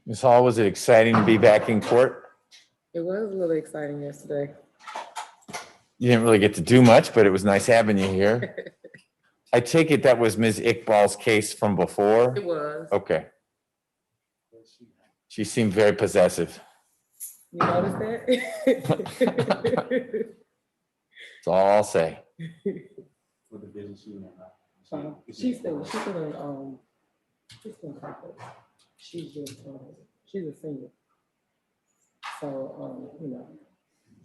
Ms. Hall, was it exciting to be back in court? It was a little exciting yesterday. You didn't really get to do much, but it was nice having you here. I take it that was Ms. Iqbal's case from before? It was. Okay. She seemed very possessive. You noticed that? That's all I'll say. For the business unit. She's still in conflict. She's just, she's a senior. So, you know.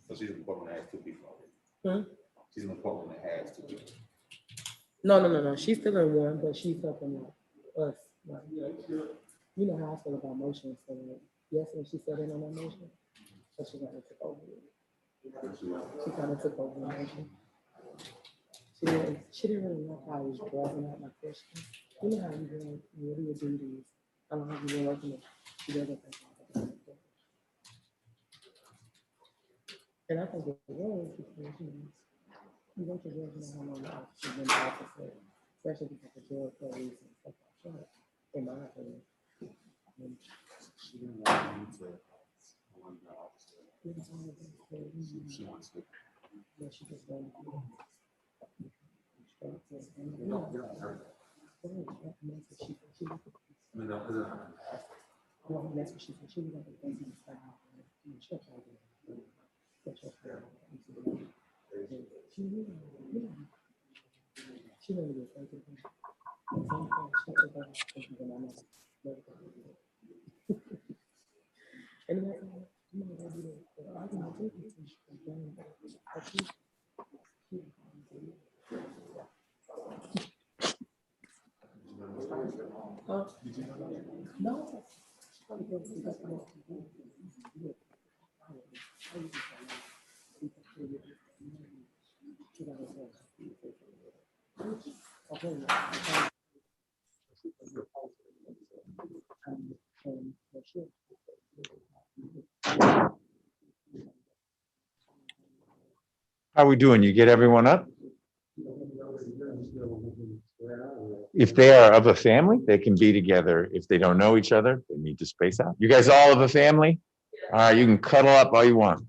So she's an important that has two people Hmm? already. She's an important that has two people. No. She's still in one, but she's helping us. Like, you know how I feel about motions. So, yesterday she said in on that motion. So she kind of took over it. She kind of took over the motion. She didn't really know how I was driving out my questions. You know how you do what do your duties. How long have you been working with? She doesn't think about it. And I think it was because, you go to jail, you know how long you've been an officer, especially because of drug police and stuff like that. In my opinion. She didn't want me to run the officer. She wants to. Yeah, she just wanted to. I mean, no, because That's what she said. She was like a business style. She really was thinking. No. How are we doing? You get everyone up? If they are of a family, they can be together. If they don't know each other, they need to space out. You guys all of a family? All right, you can cuddle up all you want.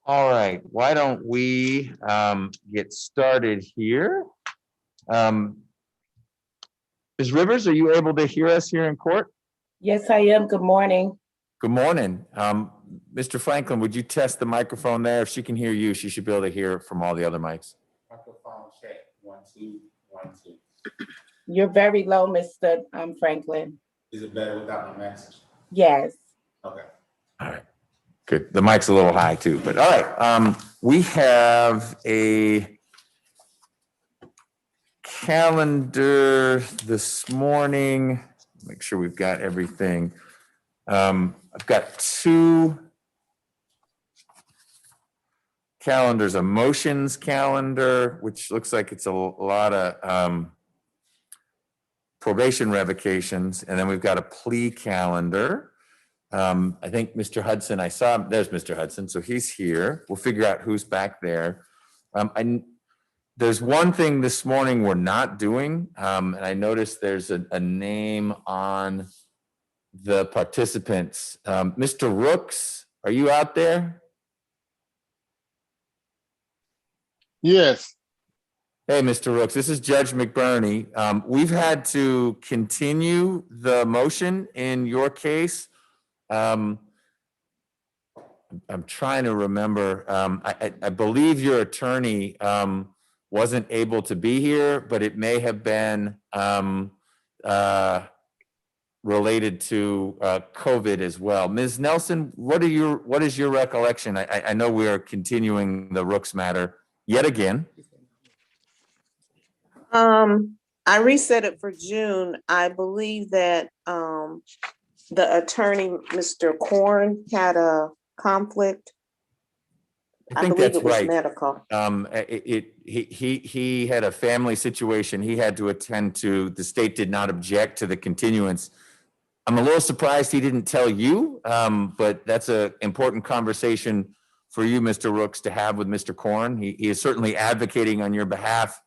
All right, why don't we get started here? Ms. Rivers, are you able to hear us here in court? Yes, I am. Good morning. Good morning. Mr. Franklin, would you test the microphone there? If she can hear you, she should be able to hear from all the other mics. microphone check. 1, 2, 1, 2. You're very low, Mr. Franklin. Is it better without my message? Yes. Okay. All right, good. The mic's a little high too, but all right. We have a calendar this morning. Make sure we've got everything. I've got 2 calendars, a motions calendar, which looks like it's a lot of probation revocations, and then we've got a plea calendar. I think Mr. Hudson, there's Mr. Hudson, so he's here. We'll figure out who's back there. There's one thing this morning we're not doing, and I noticed there's a name on the participants. Mr. Rooks, are you out there? Yes. Hey, Mr. Rooks, this is Judge McBurney. We've had to continue the motion in your case. I'm trying to remember. I believe your attorney wasn't able to be here, but it may have been related to COVID as well. Ms. Nelson, what is your recollection? I know we are continuing the Rooks matter yet again. I reset it for June. I believe that the attorney, Mr. Korn, had a conflict. I think believe that's it was right. medical. He had a family situation he had to attend to. The state did not object to the continuance. I'm a little surprised he didn't tell you, but that's an important conversation for you, Mr. Rooks, to have with Mr. Korn. He is certainly advocating on your behalf,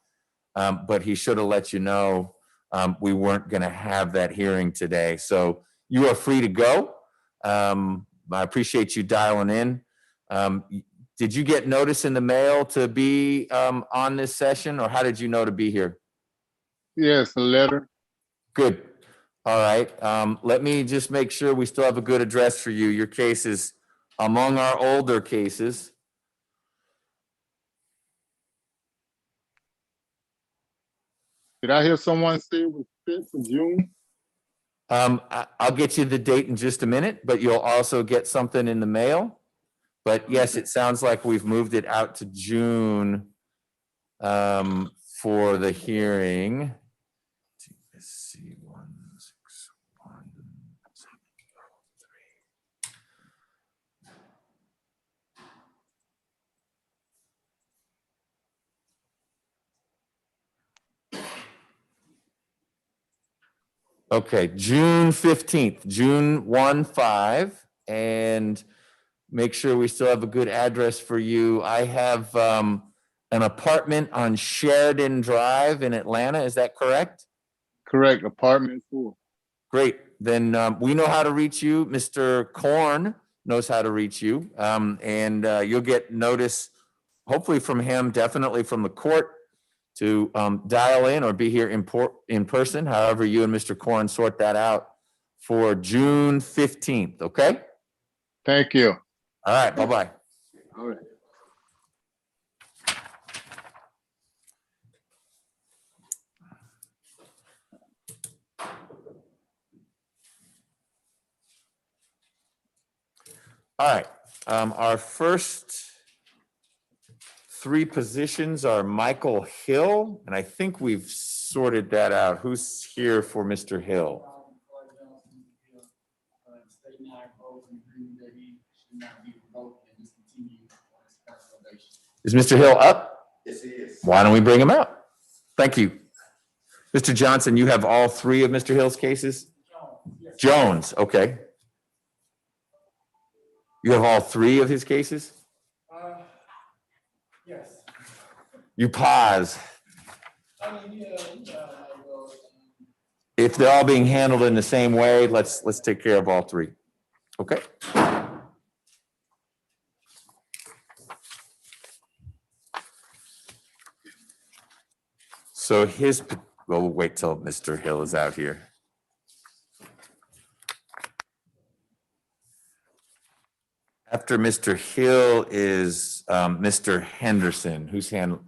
but he should have let you know we weren't going to have that hearing today. So you are free to go. I appreciate you dialing in. Did you get notice in the mail to be on this session, or how did you know to be here? Yes, a letter. Good. All right. Let me just make sure we still have a good address for you. Your case is among our older cases. Did I hear someone say it was 5th of June? I'll get you the date in just a minute, but you'll also get something in the mail. But yes, it sounds like we've moved it out to June for the hearing. Let's see, 16173. Okay, June 15th, June 1-5, and make sure we still have a good address for you. I have an apartment on Sheridan Drive in Atlanta. Is that correct? Correct, apartment 4. Great. Then we know how to reach you. Mr. Korn knows how to reach you. And you'll get notice, hopefully from him, definitely from the court, to dial in or be here in person, however you and Mr. Korn sort that out, for June 15th, okay? Thank you. All right, bye-bye. All right. All right, our first 3 positions are Michael Hill, and I think we've sorted that out. Who's here for Mr. Hill? Is Mr. Hill up? Yes, he is. Why don't we bring him out? Thank you. Mr. Johnson, you have all 3 of Mr. Hill's cases? Jones, okay. You have all 3 of his cases? Yes. You pause. I mean, If they're all being handled in the same way, let's take care of all 3. Okay? So we'll wait till Mr. Hill is out here. After Mr. Hill is Mr. Henderson, who's handling.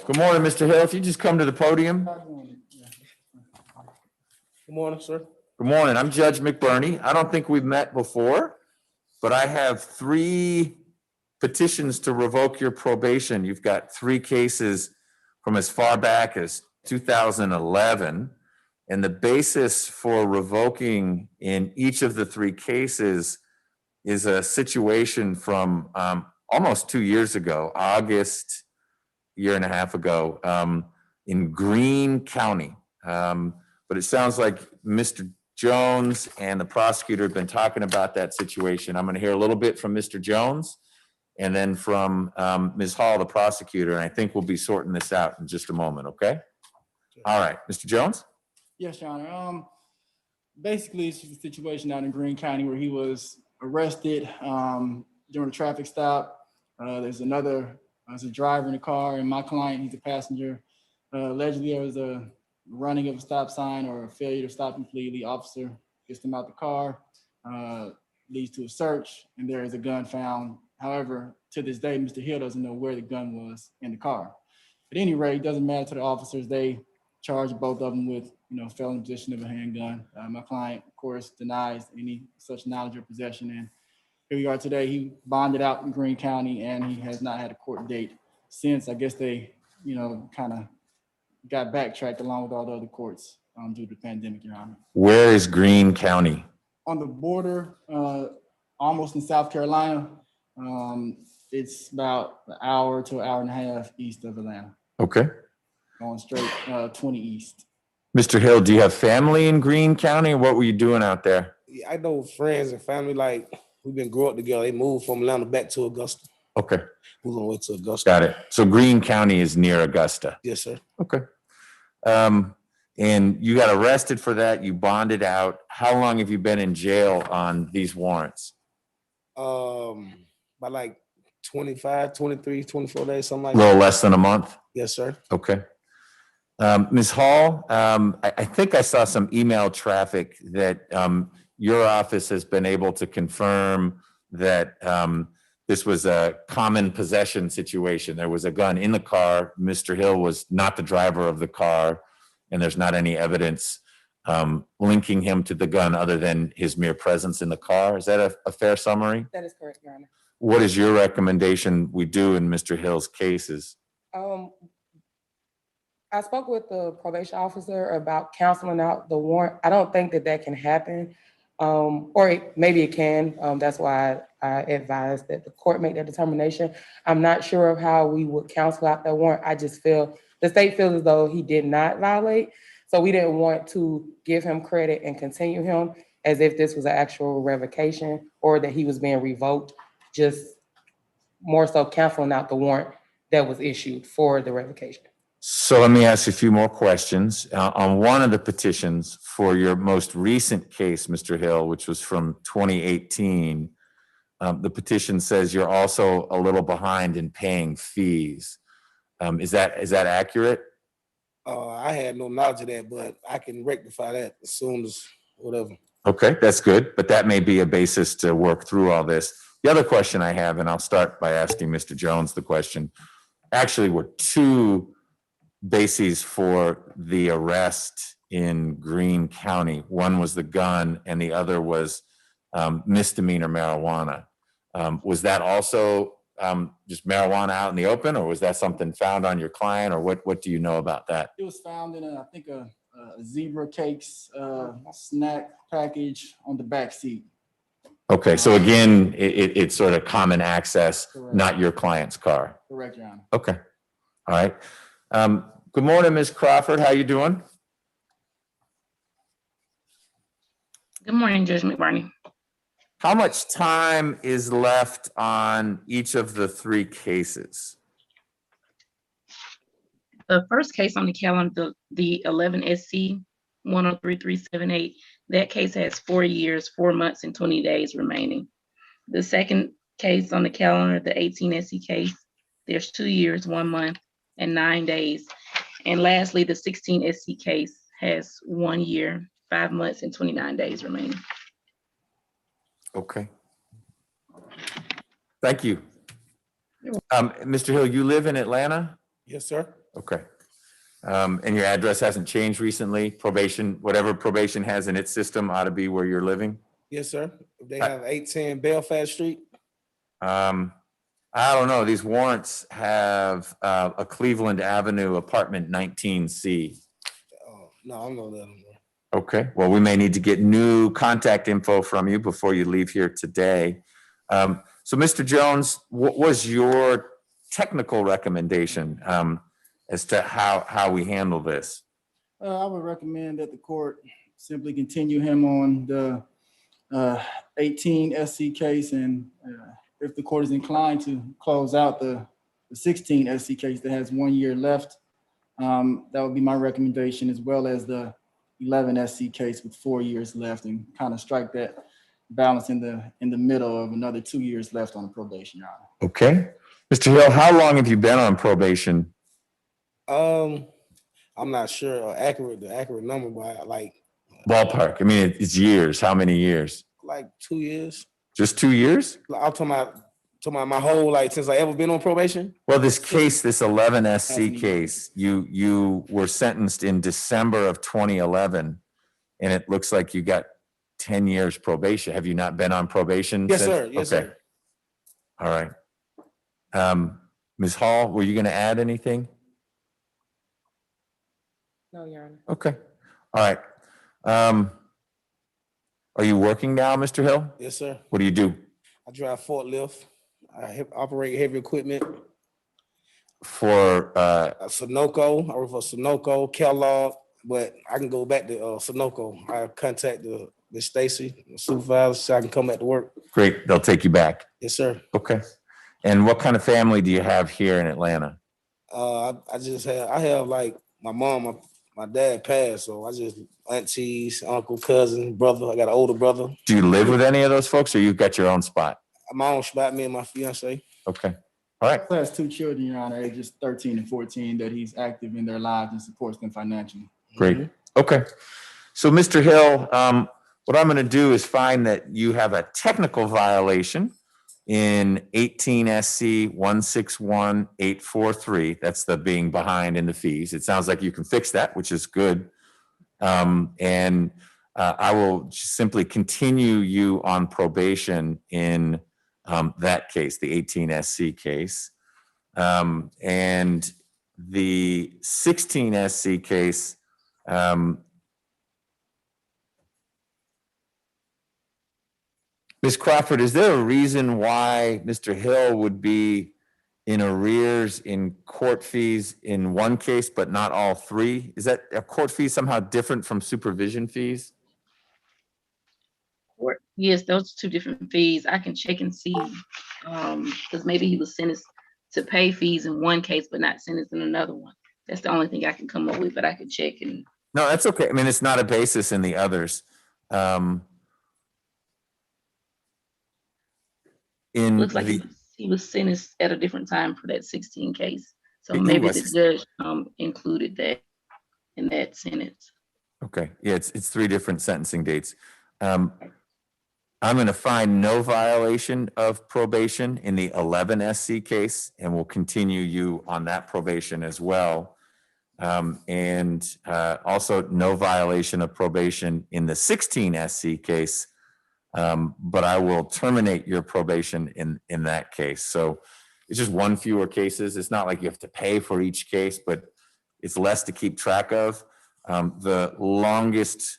Good morning, Mr. Hill. If you just come to the podium. good morning, sir. Good morning. I'm Judge McBurney. I don't think we've met before, but I have 3 petitions to revoke your probation. You've got 3 cases from as far back as 2011. And the basis for revoking in each of the 3 cases is a situation from almost 2 years ago, August, year and a half ago, in Greene County. But it sounds like Mr. Jones and the prosecutor have been talking about that situation. I'm going to hear a little bit from Mr. Jones and then from Ms. Hall, the prosecutor, and I think we'll be sorting this out in just a moment, okay? All right, Mr. Jones? Yes, Your Honor. Basically, it's just a situation out in Greene County where he was arrested during a traffic stop. There's a driver in the car, and my client, he's a passenger. Allegedly, there was a running of a stop sign or a failure to stop completely. Officer gets them out the car, leads to a search, and there is a gun found. However, to this day, Mr. Hill doesn't know where the gun was in the car. At any rate, it doesn't matter to the officers. They charge both of them with, felon possession of a handgun. My client, of course, denies any such knowledge or possession. And here we are today. He bonded out in Greene County, and he has not had a court date since. I guess they, kind of got backtracked along with all the other courts due to the pandemic, Your Honor. Where is Greene County? On the border, almost in South Carolina. It's about an hour to an hour and a half east of Atlanta. Okay. Going straight 20 east. Mr. Hill, do you have family in Greene County? What were you doing out there? Yeah, I know friends and family, like, we've been growing up together. They moved from Atlanta back to Augusta. Okay, We're gonna wait to Augusta. got it. So Greene County is near Augusta. Yes, sir. Okay. And you got arrested for that. You bonded out. How long have you been in jail on these warrants? By like 25, 23, 24 days, something like A that. little less than a month? Yes, sir. Okay. Ms. Hall, I think I saw some email traffic that your office has been able to confirm that this was a common possession situation. There was a gun in the car. Mr. Hill was not the driver of the car, and there's not any evidence linking him to the gun other than his mere presence in the car. Is that a fair summary? That is correct, Your Honor. What is your recommendation we do in Mr. Hill's cases? I spoke with the probation officer about canceling out the warrant. I don't think that can happen. Maybe it can. That's why I advised that the court make that determination. I'm not sure of how we would cancel out that warrant. I just feel, the state feels as though he did not violate. So we didn't want to give him credit and continue him as if this was an actual revocation or that he was being revoked, just more so canceling out the warrant that was issued for the revocation. So let me ask you a few more questions. On one of the petitions for your most recent case, Mr. Hill, which was from 2018, the petition says you're also a little behind in paying fees. Is that accurate? I had no knowledge of that, but I can rectify that as soon as whatever. Okay, that's good, but that may be a basis to work through all this. The other question I have, and I'll start by asking Mr. Jones the question, actually were two bases for the arrest in Greene County. One was the gun and the other was misdemeanor marijuana. Was that also just marijuana out in the open, or was that something found on your client, or what do you know about that? It was found in I think a zebra cakes snack package on the back seat. Okay, so again, it's sort of common access, Correct. not your client's car. Correct, Your Honor. Okay, all right. Good morning, Ms. Crawford. How you doing? Good morning, Judge McBurney. How much time is left on each of the three cases? The first case on the calendar, the 11 SC 103378, that case has 4 years, 4 months, and 20 days remaining. The second case on the calendar, the 18 SC case, there's 2 years, 1 month, and 9 days. And lastly, the 16 SC case has 1 year, 5 months, and 29 days remaining. Okay. Thank you. Mr. Hill, you live in Atlanta? Yes, sir. Okay. And your address hasn't changed recently? Probation, whatever probation has in its system ought to be where you're living? Yes, sir. They have 810 Belfast Street. I don't know. These warrants have a Cleveland Avenue apartment 19C. No, I don't know that. Okay, well, we may need to get new contact info from you before you leave here today. So Mr. Jones, what was your technical recommendation as to how we handle this? I would recommend that the court simply continue him on the 18 SC case, and if the court is inclined to close out the 16 SC case that has 1 year left, that would be my recommendation, as well as the 11 SC case with 4 years left, and kind of strike that balance in the middle of another 2 years left on the probation, Your Honor. Okay. Mr. Hill, how long have you been on probation? I'm not sure the accurate number, but like Ballpark. I mean, it's years. How many years? like 2 years. Just 2 years? I'm talking about my whole, like, since I ever been on probation. Well, this case, this 11 SC case, you were sentenced in December of 2011, and it looks like you got 10 years probation. Have you not been on probation Yes, since? sir. Yes, Okay. sir. All right. Ms. Hall, were you going to add anything? No, Your Honor. Okay. All right. Are you working now, Mr. Hill? Yes, sir. What do you do? I drive forklift. I operate heavy equipment. For Sunoco. I work for Sunoco, Kellogg, but I can go back to Sunoco. I contact Miss Stacy, the supervisor, so I can come back to work. Great, they'll take you back. Yes, sir. Okay. And what kind of family do you have here in Atlanta? I have like my mom, my dad passed, so I just aunties, uncle, cousin, brother. I got an older brother. Do you live with any of those folks, or you've got your own spot? My own spot, me and my fiance. Okay. All right. He has 2 children, Your Honor, ages 13 and 14, that he's active in their lives and supports them financially. Great. Okay. So, Mr. Hill, what I'm going to do is find that you have a technical violation in 18 SC 161843. That's the being behind in the fees. It sounds like you can fix that, which is good. And I will simply continue you on probation in that case, the 18 SC case. And the 16 SC case, Ms. Crawford, is there a reason why Mr. Hill would be in arrears in court fees in one case, but not all 3? Is that a court fee somehow different from supervision fees? Yes, those are 2 different fees. I can check and see, because maybe he was sentenced to pay fees in one case, but not sentenced in another one. That's the only thing I can come up with, but I can check and. No, that's okay. I mean, it's not a basis in the others. Looks like he was sentenced at a different time for that 16 case. So He maybe was. the judge included that in that sentence. Okay, yeah, it's 3 different sentencing dates. I'm going to find no violation of probation in the 11 SC case, and we'll continue you on that probation as well. And also no violation of probation in the 16 SC case, but I will terminate your probation in that case. So it's just 1 fewer cases. It's not like you have to pay for each case, but it's less to keep track of. The longest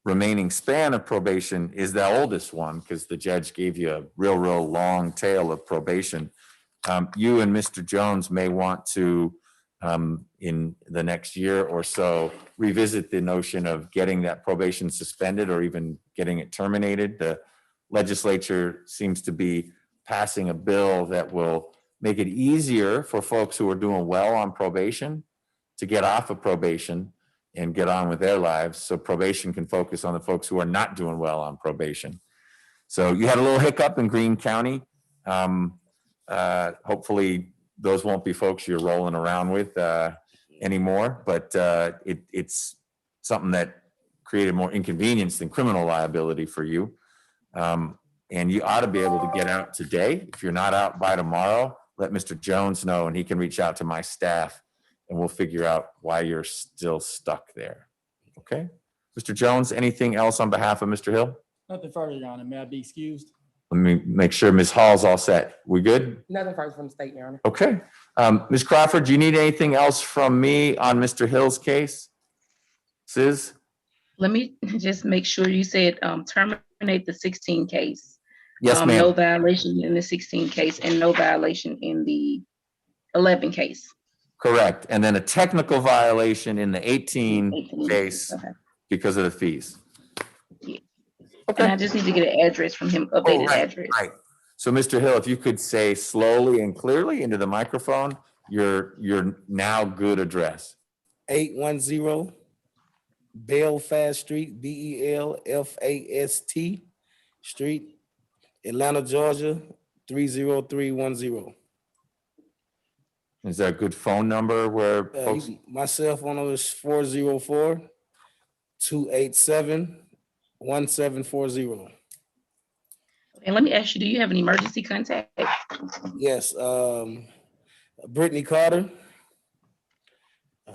remaining span of probation is the oldest one, because the judge gave you a real long tail of probation. You and Mr. Jones may want to, in the next year or so, revisit the notion of getting that probation suspended or even getting it terminated. The legislature seems to be passing a bill that will make it easier for folks who are doing well on probation to get off of probation and get on with their lives, so probation can focus on the folks who are not doing well on probation. So you had a little hiccup in Greene County. Hopefully those won't be folks you're rolling around with anymore, but it's something that created more inconvenience than criminal liability for you. And you ought to be able to get out today. If you're not out by tomorrow, let Mr. Jones know and he can reach out to my staff and we'll figure out why you're still stuck there. Okay? Mr. Jones, anything else on behalf of Mr. Hill? Nothing further, Your Honor. May I be excused? Let me make sure Ms. Hall's all set. We good? Nothing further from the state, Your Honor. Okay. Ms. Crawford, do you need anything else from me on Mr. Hill's case? Sis? Let me just make sure you said terminate the 16 case. Yes, ma'am. No violation in the 16 case and no violation in the 11 case. Correct. And then a technical violation in the 18 case Okay. because of the fees. Yeah. Okay. And I just need to get an address from him, updated address. Right. So, Mr. Hill, if you could say slowly and clearly into the microphone, your now good address. 810 Belfast Street, BELFAST Street, Atlanta, Georgia, 30310. Is there a good phone number where folks? My cell phone number is 404-287-1740. And let me ask you, do you have an emergency contact? Yes, Brittany Carter,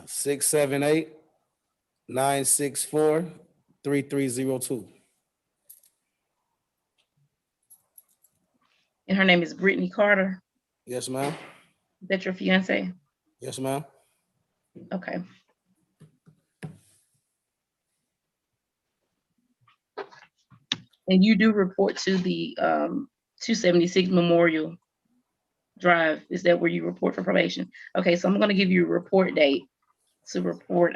678-964-3302. And her name is Brittany Carter. Yes, ma'am. Is that your fiance? Yes, ma'am. Okay. And you do report to the 276 Memorial Drive. Is that where you report for probation? Okay, so I'm going to give you a report date. to report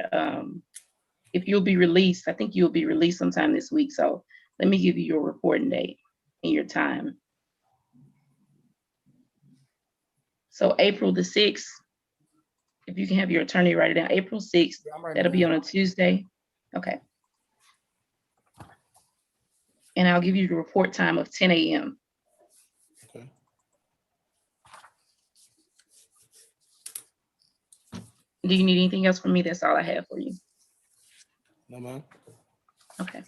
if you'll be released. I think you'll be released sometime this week. So let me give you your reporting date and your time. So April the 6th, if you can have your attorney write it down, April 6th, that'll be on a Tuesday. Okay. And I'll give you the report time of 10 a.m. Okay. Do you need anything else from me? That's all I have for you. No, ma'am. Okay.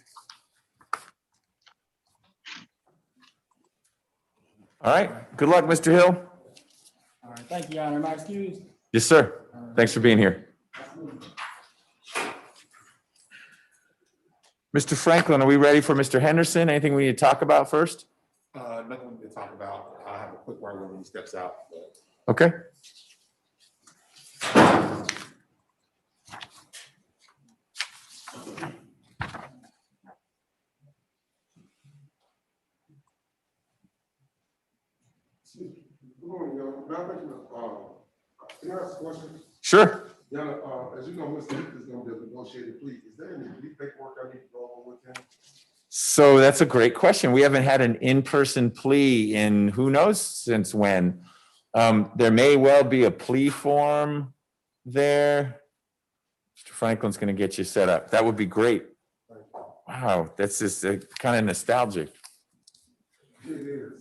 All right. Good luck, Mr. Hill. All right, thank you, Your Honor. Am I excused? Yes, sir. Thanks for being here. Mr. Franklin, are we ready for Mr. Henderson? Anything we need to talk about first? Nothing to talk about. I have a quick word when he steps out. Okay. Good morning, y'all. Can I ask a question? Sure. Yeah, as you know, Mr. Heath is gonna be a negotiated plea. Is there any plea paperwork I need to go over with him? So that's a great question. We haven't had an in-person plea in who knows since when. There may well be a plea form there. Mr. Franklin's going to get you set up. That would be great. Wow, that's just kind of nostalgic. It is.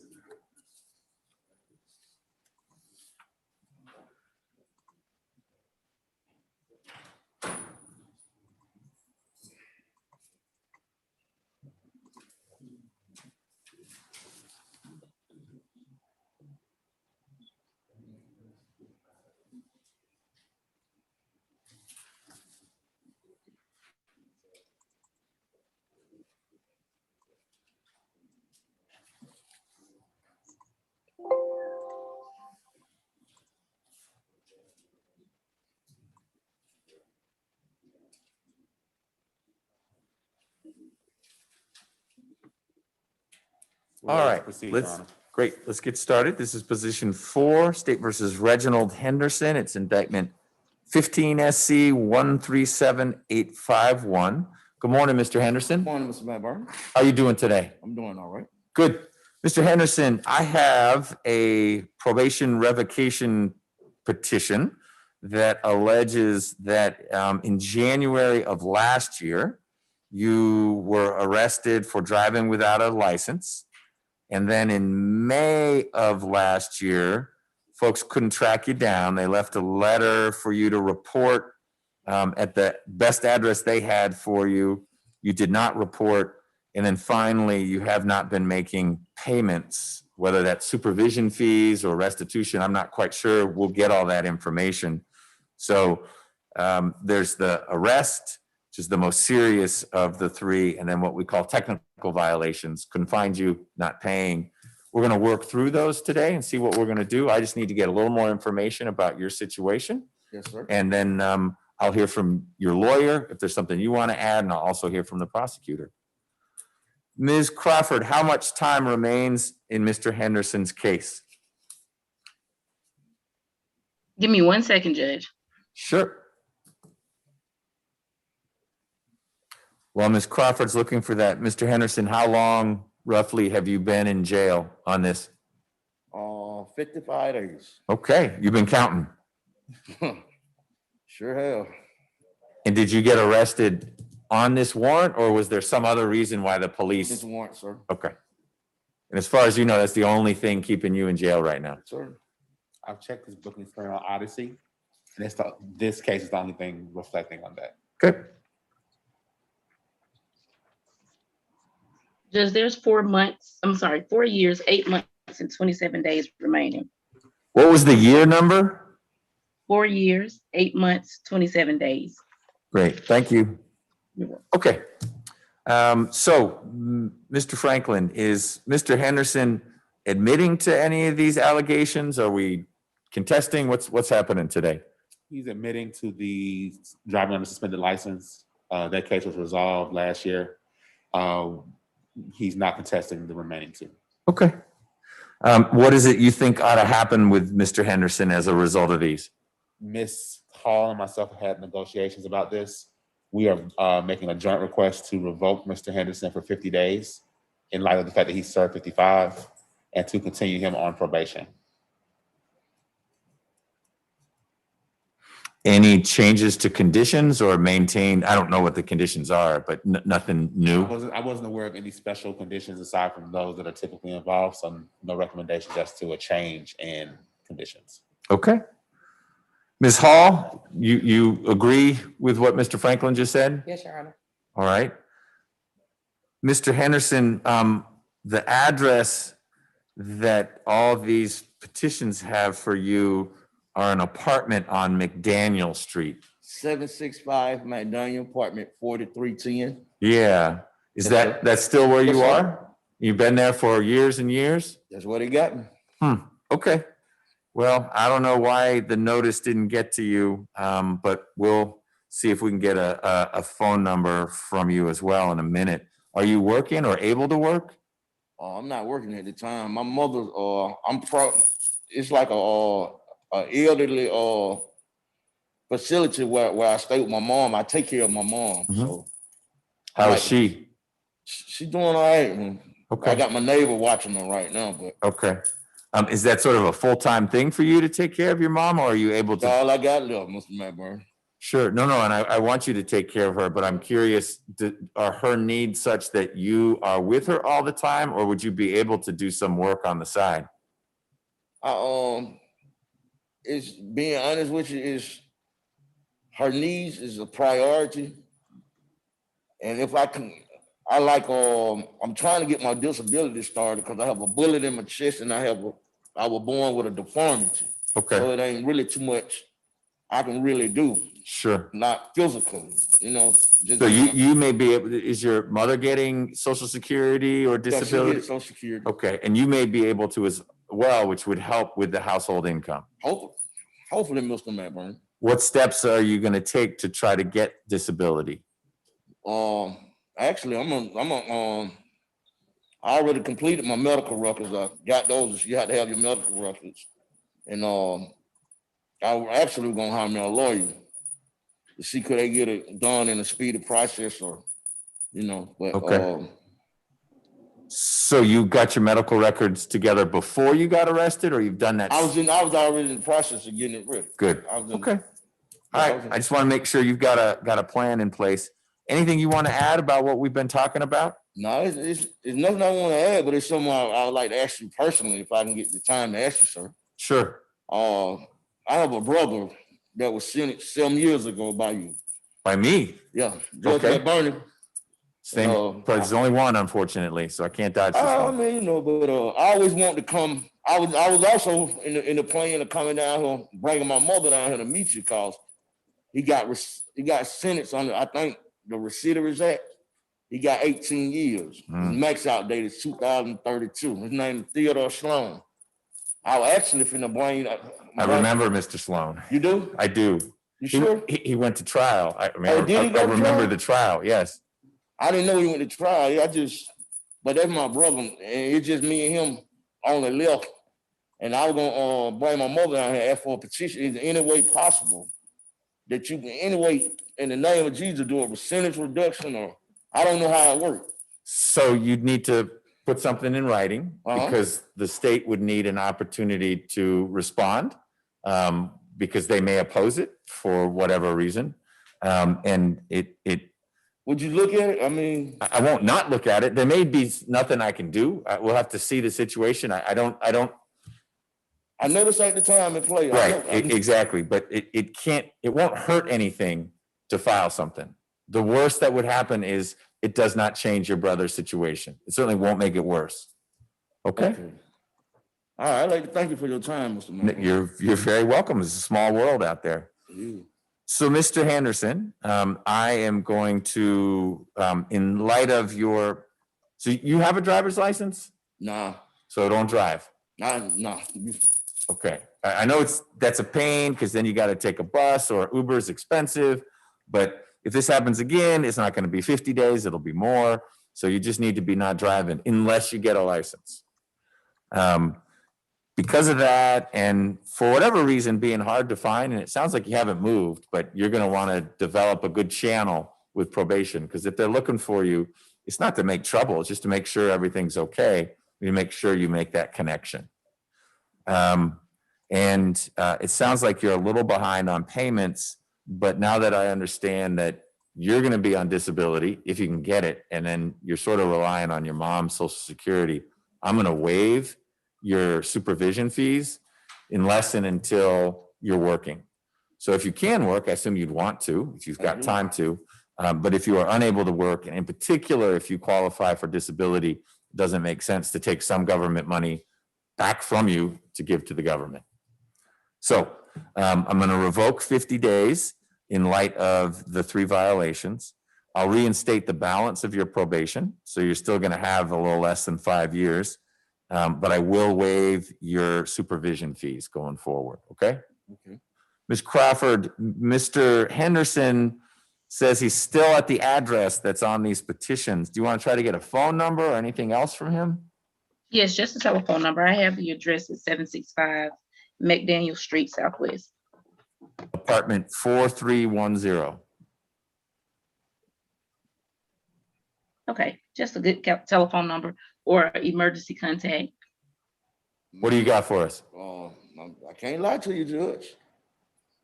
All right, Proceed, Your let's Honor. great. Let's get started. This is position 4, State versus Reginald Henderson. It's indictment 15 SC 137851. Good morning, Mr. Henderson. Morning, Mr. McBurney. How are you doing today? I'm doing all right. Good. Mr. Henderson, I have a probation revocation petition that alleges that in January of last year, you were arrested for driving without a license. And then in May of last year, folks couldn't track you down. They left a letter for you to report at the best address they had for you. You did not report. And then finally, you have not been making payments, whether that's supervision fees or restitution. I'm not quite sure. We'll get all that information. So there's the arrest, which is the most serious of the 3, and then what we call technical violations, couldn't find you, not paying. We're going to work through those today and see what we're going to do. I just need to get a little more information about your situation. Yes, sir. And then I'll hear from your lawyer if there's something you want to add, and I'll also hear from the prosecutor. Ms. Crawford, how much time remains in Mr. Henderson's case? Give me 1 second, Judge. Sure. While Ms. Crawford's looking for that, Mr. Henderson, how long roughly have you been in jail on this? 55 days. Okay, you've been counting. Sure have. And did you get arrested on this warrant, or was there some other reason why the police? This warrant, sir. Okay. And as far as you know, that's the only thing keeping you in jail right now. Sir. I've checked his booking for Odyssey, and this case is the only thing reflecting on that. Good. Judge, there's 4 years, 8 months, and 27 days remaining. What was the year number? 4 years, 8 months, 27 days. Great, thank you. You're welcome. Okay. Mr. Franklin, is Mr. Henderson admitting to any of these allegations? Are we contesting? What's happening today? He's admitting to the driving under suspended license. That case was resolved last year. He's not contesting the remaining 2. Okay. What is it you think ought to happen with Mr. Henderson as a result of these? Miss Hall and myself had negotiations about this. We are making a joint request to revoke Mr. Henderson for 50 days in light of the fact that he served 55 and to continue him on probation. Any changes to conditions or maintain? I don't know what the conditions are, but nothing new. I wasn't aware of any special conditions aside from those that are typically involved. So no recommendations as to a change in conditions. Okay. Ms. Hall, you agree with what Mr. Franklin just said? Yes, Your Honor. All right. Mr. Henderson, the address that all these petitions have for you are an apartment on McDaniel Street. 765 McDaniel, apartment 4310. Yeah. Is that's still where you are? You've been there for years and years? That's what he got me. Okay. Well, I don't know why the notice didn't get to you, but we'll see if we can get a phone number from you as well in a minute. Are you working or able to work? I'm not working at the time. My mother, it's like a elderly facility where I stay with my mom. I take care of my mom. So How is she? She's doing all right. Okay. I got my neighbor watching her right now, but Okay. Is that sort of a full-time thing for you to take care of your mom, or are you able that's to? all I got left, Mr. McBurney. Sure. No, and I want you to take care of her, but I'm curious, are her needs such that you are with her all the time, or would you be able to do some work on the side? It's being honest with you, is her needs is a priority. And if I can, I'm trying to get my disability started because I have a bullet in my chest and I was born with a deformity. Okay. So it ain't really too much I can really do. Sure. Not physically, Just So you may be able, is your mother getting Social Security or Yeah, she disability? gets Social Security. Okay, and you may be able to as well, which would help with the household income. Hopefully, Mr. McBurney. What steps are you going to take to try to get disability? Actually, I already completed my medical records. I got those. You have to have your medical records, and I actually gonna hire me a lawyer to see could they get it done in a speedy process, or But Okay. So you got your medical records together before you got arrested, or you've done that? I was already in the process of getting it ready. Good. I was in- Okay. All right. I just want to make sure you've got a plan in place. Anything you want to add about what we've been talking about? No, it's nothing I want to add, but it's something I would like to ask you personally if I can get the time to ask you, sir. Sure. I have a brother that was sentenced 7 years ago by you. By me? Yeah, Judge Okay. McBurney. Same, but there's only one, unfortunately, so I can't dodge this I one. mean, but I always want to come. I was also in the plan of coming down here, bringing my mother down here to meet you, cause he got sentenced under, I think, the Recidivist Act. He got 18 years. His max out date is 2032. His name is Theodore Sloan. I was actually finna bring you. I remember Mr. Sloan. You do? I do. You sure? He went to trial. I mean, Oh, did he go I to remember trial? the trial, yes. I didn't know he went to trial. But that's my brother, and it's just me and him on the left. And I was gonna bring my mother down here, ask for a petition. Is there any way possible that you can, anyway, in the name of Jesus, do a percentage reduction, or I don't know how it works. So you'd need to put something in writing Uh-huh. because the state would need an opportunity to respond because they may oppose it for whatever reason. And it Would you look at it? I mean, I won't not look at it. There may be nothing I can do. We'll have to see the situation. I don't. I know this ain't the time to play. Right, exactly. But it won't hurt anything to file something. The worst that would happen is it does not change your brother's situation. It certainly won't make it worse. Okay? All right, I'd like to thank you for your time, Mr. Mayor. You're very welcome. It's a small world out there. You. So, Mr. Henderson, I am going to, in light of so you have a driver's license? Nah. So don't drive. Nah. Okay. I know that's a pain because then you got to take a bus or Uber is expensive, but if this happens again, it's not going to be 50 days, it'll be more. So you just need to be not driving unless you get a license. because of that, and for whatever reason being hard to find, and it sounds like you haven't moved, but you're going to want to develop a good channel with probation, because if they're looking for you, it's not to make trouble, it's just to make sure everything's okay. You make sure you make that connection. It sounds like you're a little behind on payments, but now that I understand that you're going to be on disability if you can get it, and then you're sort of relying on your mom's Social Security, I'm going to waive your supervision fees unless and until you're working. So if you can work, I assume you'd want to, if you've got time to, but if you are unable to work, and in particular, if you qualify for disability, it doesn't make sense to take some government money back from you to give to the government. So I'm going to revoke 50 days in light of the 3 violations. I'll reinstate the balance of your probation. So you're still going to have a little less than 5 years, but I will waive your supervision fees going forward. Okay? Okay. Ms. Crawford, Mr. Henderson says he's still at the address that's on these petitions. Do you want to try to get a phone number or anything else from him? Yes, just a telephone number. I have the address at 765 McDaniel Street, Southwest. Apartment 4310. Okay, just a good telephone number or emergency contact. What do you got for us? I can't lie to you, Judge.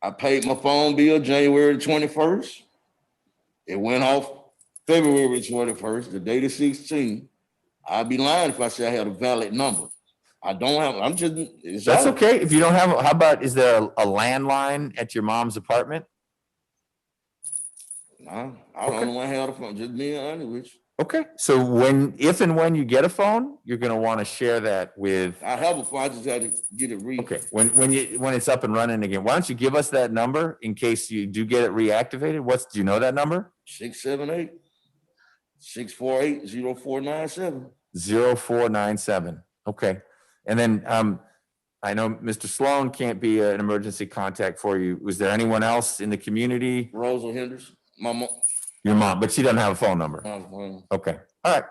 I paid my phone bill January 21st. It went off February 21st, the date is 16. I'd be lying if I said I had a valid number. I don't have, I'm just. That's okay. If you don't have, how about, is there a landline at your mom's apartment? No, I don't know when I had a phone, just being honest with you. Okay, so if and when you get a phone, you're gonna want to share that with. I have a phone, I just had to get it read. Okay, when it's up and running again, why don't you give us that number in case you do get it reactivated? Do you know that number? 678-648-0497. 0497. Okay, and then I know Mr. Sloan can't be an emergency contact for you. Was there anyone else in the community? Rosa Henderson, my mom. Your mom, but she doesn't have a phone number. Okay, all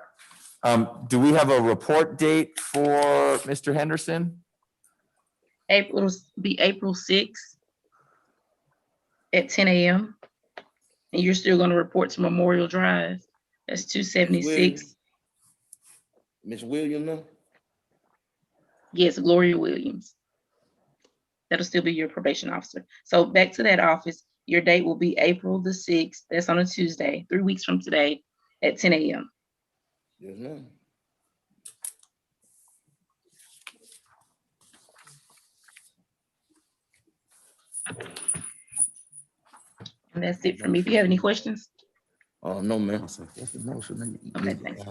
right. Do we have a report date for Mr. Henderson? April 6th at 10 a.m. And you're still going to report to Memorial Drive. That's 276. Miss Williams, no? Yes, Gloria Williams. That'll still be your probation officer. So back to that office. Your date will be April the 6th. That's on a Tuesday, 3 weeks from today at 10 a.m. Yes, ma'am. And that's it for me. If you have any questions. Oh, no, ma'am. Okay, thanks.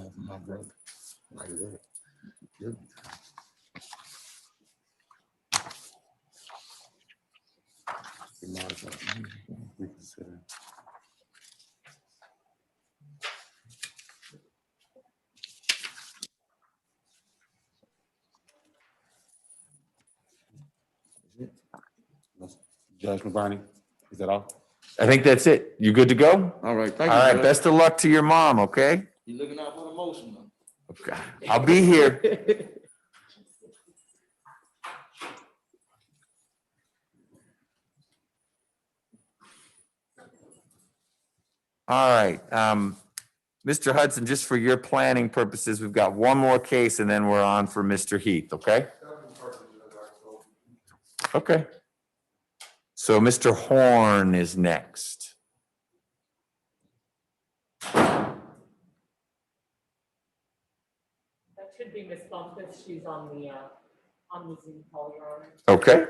Judge McBurney, is that all? I think that's it. You good to go? All right, thank you. All right, Judge. best of luck to your mom, okay? You looking out for the motion, though? Okay, I'll be here. All right, Mr. Hudson, just for your planning purposes, we've got one more case and then we're on for Mr. Heath, okay? Okay. So Mr. Horn is next. That should be Miss Bumpus. She's on the Zoom call, Your Honor. Okay.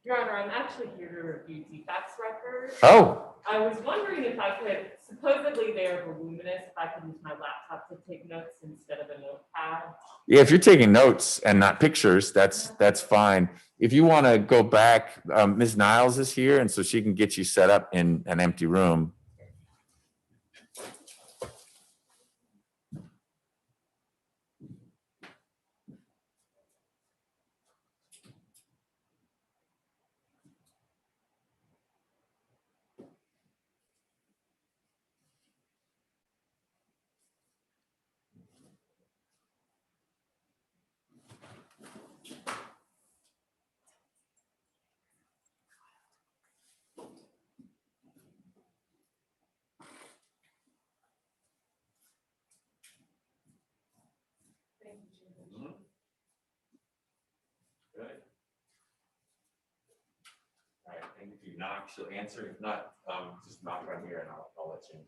Your Honor, I'm actually here to review DFAC's record. Oh, I was wondering if I could, supposedly they are voluminous, if I could use my laptop to take notes instead of a notepad. yeah, if you're taking notes and not pictures, that's fine. If you want to go back, Ms. Niles is here, and so she can get you set up in an empty room. and if you knock, she'll answer. If not, just knock on here and I'll let you in.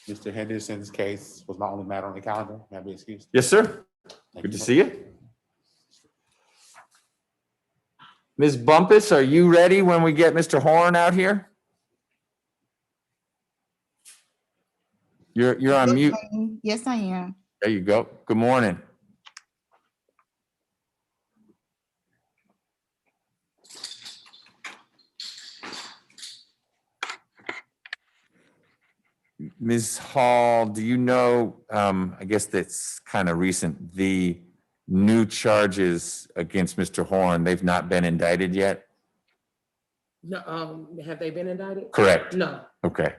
Mr. Henderson's case was my only matter on the calendar. May I be excused? Yes, sir. Good to see you. Ms. Bumpus, are you ready when we get Mr. Horn out here? You're on mute. Yes, I am. There you go. Good morning. Ms. Hall, do you know, I guess that's kind of recent, the new charges against Mr. Horn, they've not been indicted yet? No, have they been indicted? Correct. No, Okay.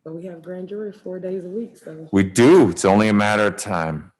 but we have grand jury 4 days a week, so. We do. It's only a matter of time.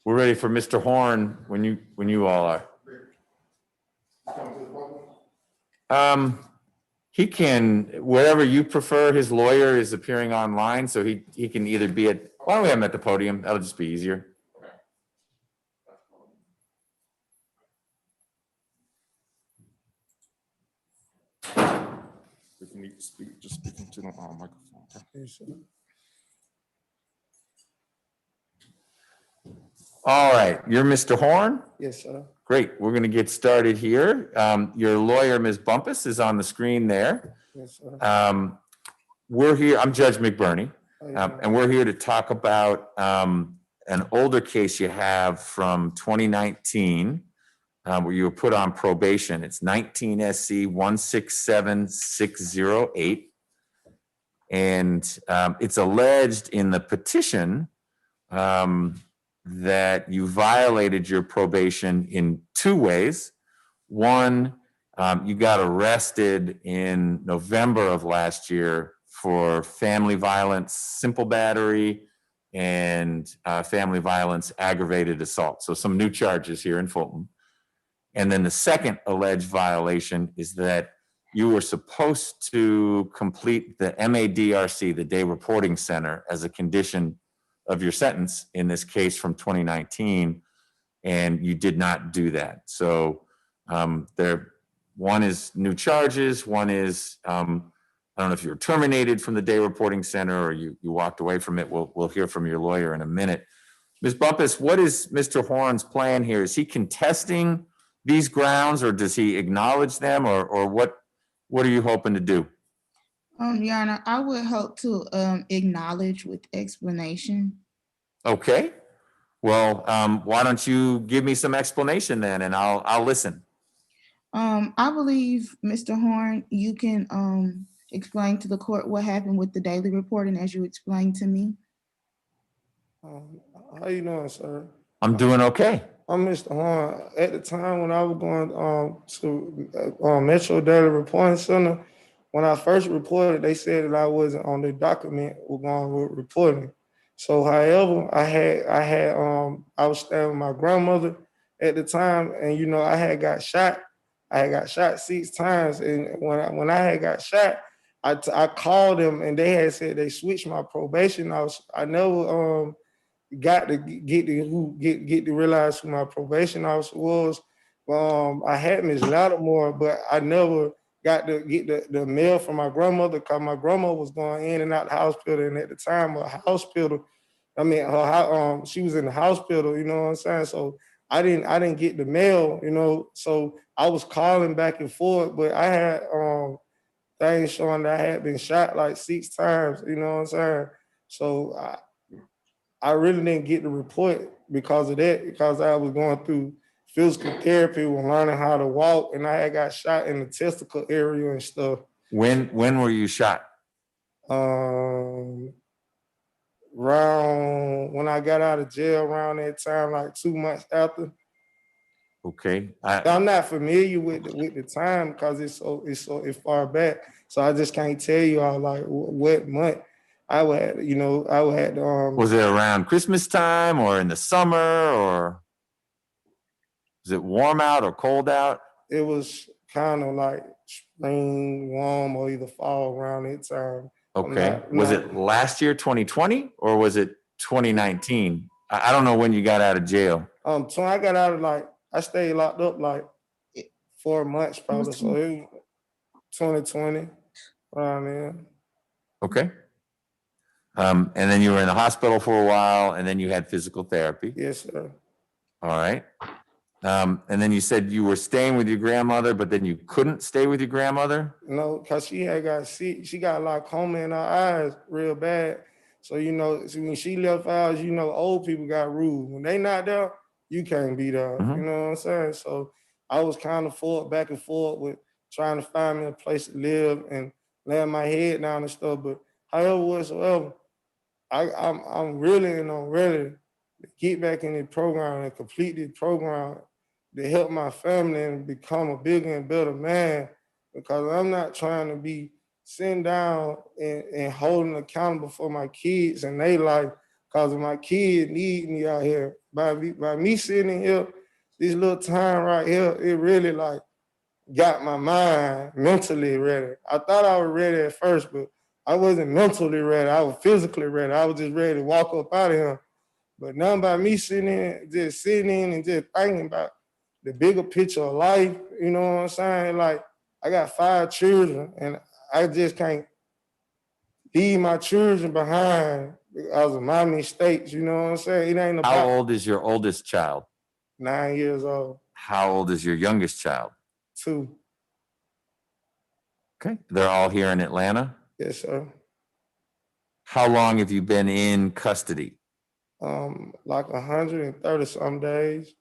We're ready for Mr. Horn when you all are. He can, wherever you prefer. His lawyer is appearing online, so he can either be at, why don't we have him at the podium? That'll just be easier. If you need to speak, just speak into the microphone. Okay? All right, you're Mr. Horn? Yes, sir. Great, we're gonna get started here. Your lawyer, Ms. Bumpus, is on the screen there. Yes, sir. We're here, I'm Judge McBurney, and we're here to talk about an older case you have from 2019 where you were put on probation. It's 19 SC 167608. And it's alleged in the petition that you violated your probation in two ways. One, you got arrested in November of last year for family violence, simple battery, and family violence, aggravated assault. So some new charges here in Fulton. And then the second alleged violation is that you were supposed to complete the MADRC, the Day Reporting Center, as a condition of your sentence in this case from 2019, and you did not do that. So one is new charges, one is, I don't know if you were terminated from the Day Reporting Center or you walked away from it. We'll hear from your lawyer in a minute. Ms. Bumpus, what is Mr. Horn's plan here? Is he contesting these grounds, or does he acknowledge them, or what are you hoping to do? Your Honor, I would hope to acknowledge with explanation. Okay. Well, why don't you give me some explanation then, and I'll listen. I believe, Mr. Horn, you can explain to the court what happened with the daily reporting as you explained to me. How you doing, sir? I'm doing okay. I'm Mr. Horn. At the time when I was going to Metro Daily Reporting Center, when I first reported, they said that I wasn't on the document we're going with reporting. So, however, I was staying with my grandmother at the time, and I had got shot. I had got shot 6 times, and when I had got shot, I called them, and they had said they switched my probation. I never got to get to realize who my probation officer was. I had Miss Lattimore, but I never got to get the mail from my grandmother because my grandma was going in and out the hospital, and at the time she was in the hospital, you know what I'm saying? So I didn't get the mail, you know. So I was calling back and forth, but I had things showing that I had been shot like 6 times, you know what I'm saying? So I really didn't get the report because of that, because I was going through physical therapy and learning how to walk, and I had got shot in the testicle area and stuff. When were you shot? Around when I got out of jail, around that time, like 2 months after. Okay. I'm not familiar with the time because it's far back, so I just can't tell you all like what month. I would have, Was it around Christmas time or in the summer, or was it warm out or cold out? It was kind of like spring, warm, or either fall around that time. Okay. Was it last year, 2020, or was it 2019? I don't know when you got out of jail. So I got out of I stayed locked up like 4 months probably. So it was 2020 around then. Okay. And then you were in the hospital for a while, and then you had physical therapy. Yes, sir. All right. And then you said you were staying with your grandmother, but then you couldn't stay with your grandmother? No, because she had got sick. She got glaucoma in her eyes real bad. So, when she left ours, old people got rules. When they not there, you can't be there. Mhm. You know what I'm saying? So I was kind of back and forth with trying to find me a place to live and laying my head down and stuff. But however whatsoever, I'm really and I'm ready to get back in the program and complete the program to help my family and become a bigger and better man, because I'm not trying to be sitting down and holding accountable for my kids and they life, because my kids need me out here. By me sitting here, this little time right here, it really got my mind mentally ready. I thought I was ready at first, but I wasn't mentally ready. I was physically ready. I was just ready to walk up out of here. But now by me sitting in and just thinking about the bigger picture of life, you know what I'm saying? I got 5 children and I just can't leave my children behind because of my mistakes, you know what I'm saying? It ain't about— How old is your oldest child? 9 years old. How old is your youngest child? 2. Okay. They're all here in Atlanta? Yes, sir. How long have you been in custody? 130 some days.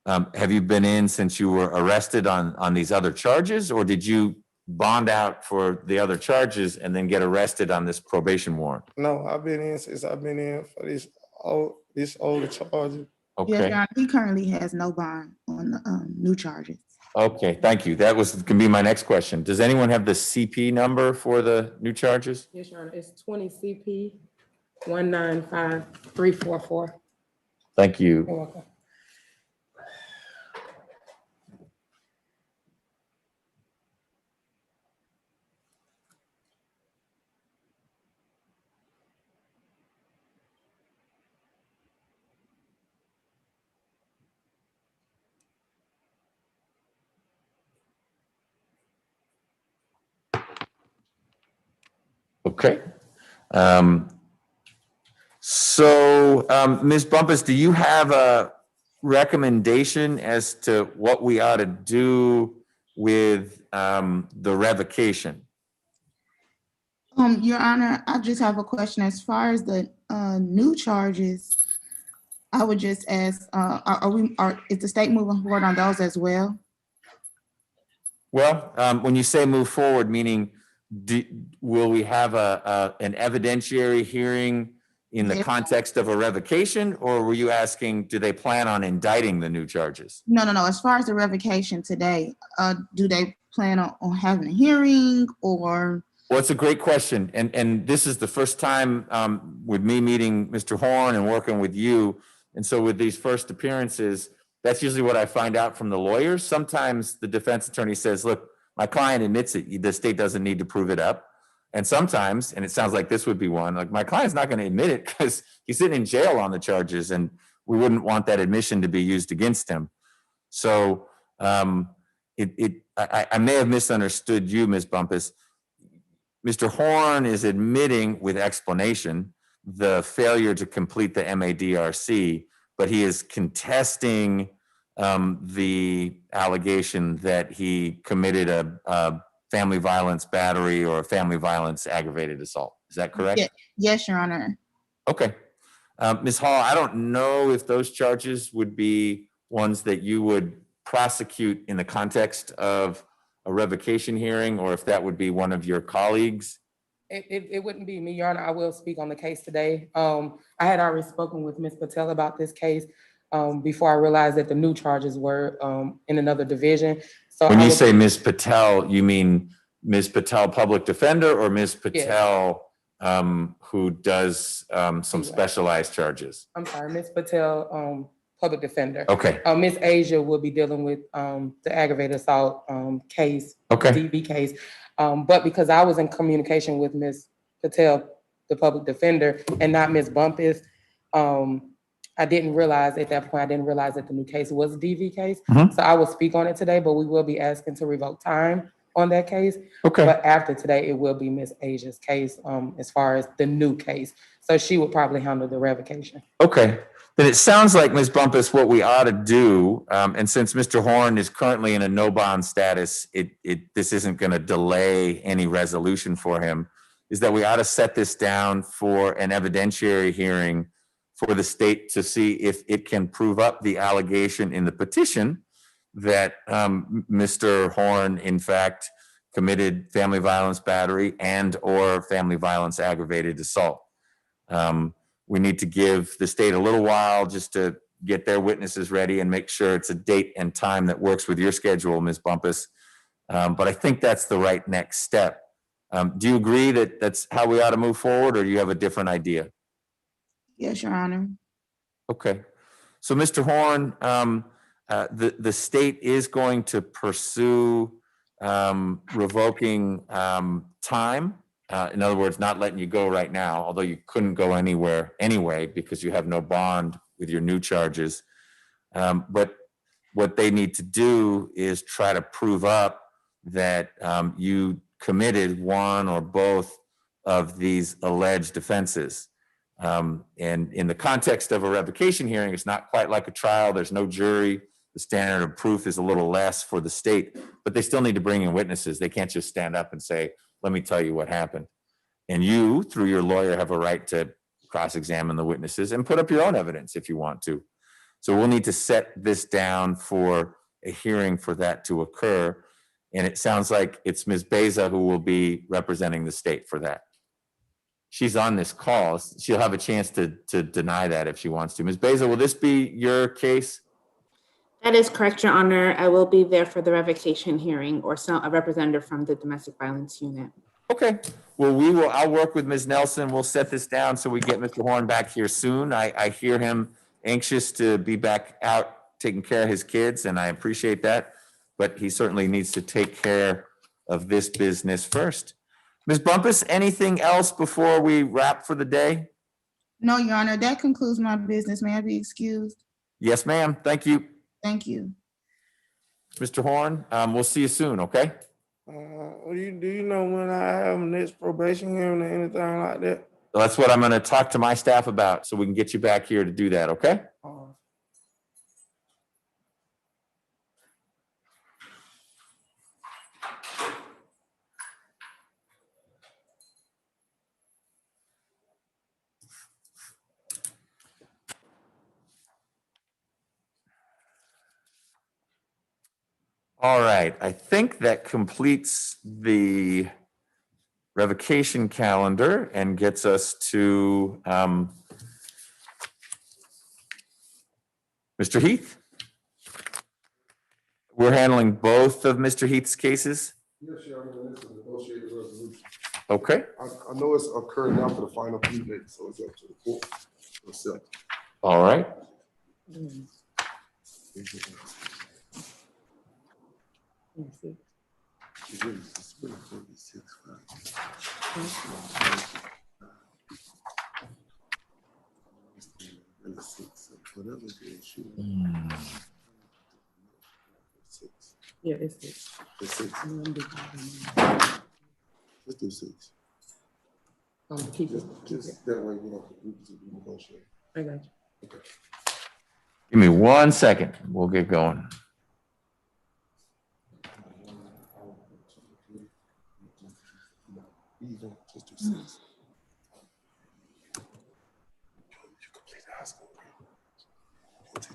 Have you been in since you were arrested on these other charges, or did you bond out for the other charges and then get arrested on this probation warrant? No, I've been in since I've been in for this older charges. Okay. Yes, Your Honor, he currently has no bond on the new charges. Okay, thank you. That can be my next question. Does anyone have the CP number for the new charges? Yes, Your Honor, it's 20 CP 195344. Thank you. You're welcome. Okay. Ms. Bumpus, do you have a recommendation as to what we ought to do with the revocation? Your Honor, I just have a question. As far as the new charges, I would just ask, is the state moving forward on those as well? Well, when you say move forward, meaning will we have an evidentiary hearing in the context of a revocation, or were you asking, do they plan on indicting the new charges? No. As far as the revocation today, do they plan on having a hearing or? Well, it's a great question. And this is the first time with me meeting Mr. Horn and working with you. And so with these first appearances, That's usually what I find out from the lawyers. Sometimes the defense attorney says, look, my client admits it. The state doesn't need to prove it up. And sometimes, and it sounds like this would be one, like my client's not going to admit it because he's sitting in jail on the charges and we wouldn't want that admission to be used against him. So I may have misunderstood you, Ms. Bumpus. Mr. Horn is admitting with explanation the failure to complete the MADRC, but he is contesting the allegation that he committed a family violence battery or a family violence aggravated assault. Is that correct? Yes, Your Honor. Okay. Ms. Hall, I don't know if those charges would be ones that you would prosecute in the context of a revocation hearing, or if that would be one of your colleagues. It wouldn't be me, Your Honor. I will speak on the case today. I had already spoken with Ms. Patel about this case before I realized that the new charges were in another division. So when you say Ms. Patel, you mean Ms. Patel, public defender, or Ms. Patel, who does some specialized charges? I'm sorry, Ms. Patel, public defender. Okay. Ms. Asia will be dealing with the aggravated assault case, Okay. DV case. But because I was in communication with Ms. Patel, the public defender, and not Ms. Bumpus, I didn't realize at that point, I didn't realize that the new case was a DV case. So I will speak on it today, but we will be asking to revoke time on that case. Okay. But after today, it will be Ms. Asia's case as far as the new case. So she would probably handle the revocation. Okay. Then it sounds like, Ms. Bumpus, what we ought to do, and since Mr. Horn is currently in a no bond status, this isn't going to delay any resolution for him, is that we ought to set this down for an evidentiary hearing for the state to see if it can prove up the allegation in the petition that Mr. Horn, in fact, committed family violence battery and or family violence aggravated assault. We need to give the state a little while just to get their witnesses ready and make sure it's a date and time that works with your schedule, Ms. Bumpus. But I think that's the right next step. Do you agree that that's how we ought to move forward, or do you have a different idea? Yes, Your Honor. Okay. So, Mr. Horn, the state is going to pursue revoking time. In other words, not letting you go right now, although you couldn't go anywhere anyway because you have no bond with your new charges. But what they need to do is try to prove up that you committed one or both of these alleged offenses. And in the context of a revocation hearing, it's not quite like a trial. There's no jury. The standard of proof is a little less for the state, but they still need to bring in witnesses. They can't just stand up and say, let me tell you what happened. And you, through your lawyer, have a right to cross-examine the witnesses and put up your own evidence if you want to. So we'll need to set this down for a hearing for that to occur. And it sounds like it's Ms. Beza who will be representing the state for that. She's on this call. She'll have a chance to deny that if she wants to. Ms. Beza, will this be your case? That is correct, Your Honor. I will be there for the revocation hearing, or a representative from the domestic violence unit. Okay. Well, I'll work with Ms. Nelson. We'll set this down so we get Mr. Horn back here soon. I hear him anxious to be back out taking care of his kids, and I appreciate that. But he certainly needs to take care of this business first. Ms. Bumpus, anything else before we wrap for the day? No, Your Honor, that concludes my business. May I be excused? Yes, ma'am. Thank you. Thank you. Mr. Horn, we'll see you soon, okay? Do you know when I have next probation hearing or anything like that? So that's what I'm going to talk to my staff about so we can get you back here to do that, okay? All right, I think that completes the revocation calendar and gets us to Mr. Heath. We're handling both of Mr. Heath's cases? Yes, Your Honor, this is a negotiated resolution. Okay. I know it's occurred now for the final plea date, so it's up to the court to accept. All right. Let's see. Yeah, it's 6. It's 6. Let's do 6. Keep it. Just that way we don't negotiate. I got you. Okay. Give me 1 second. We'll get going. Even just do 6. You complete high school, right? Okay.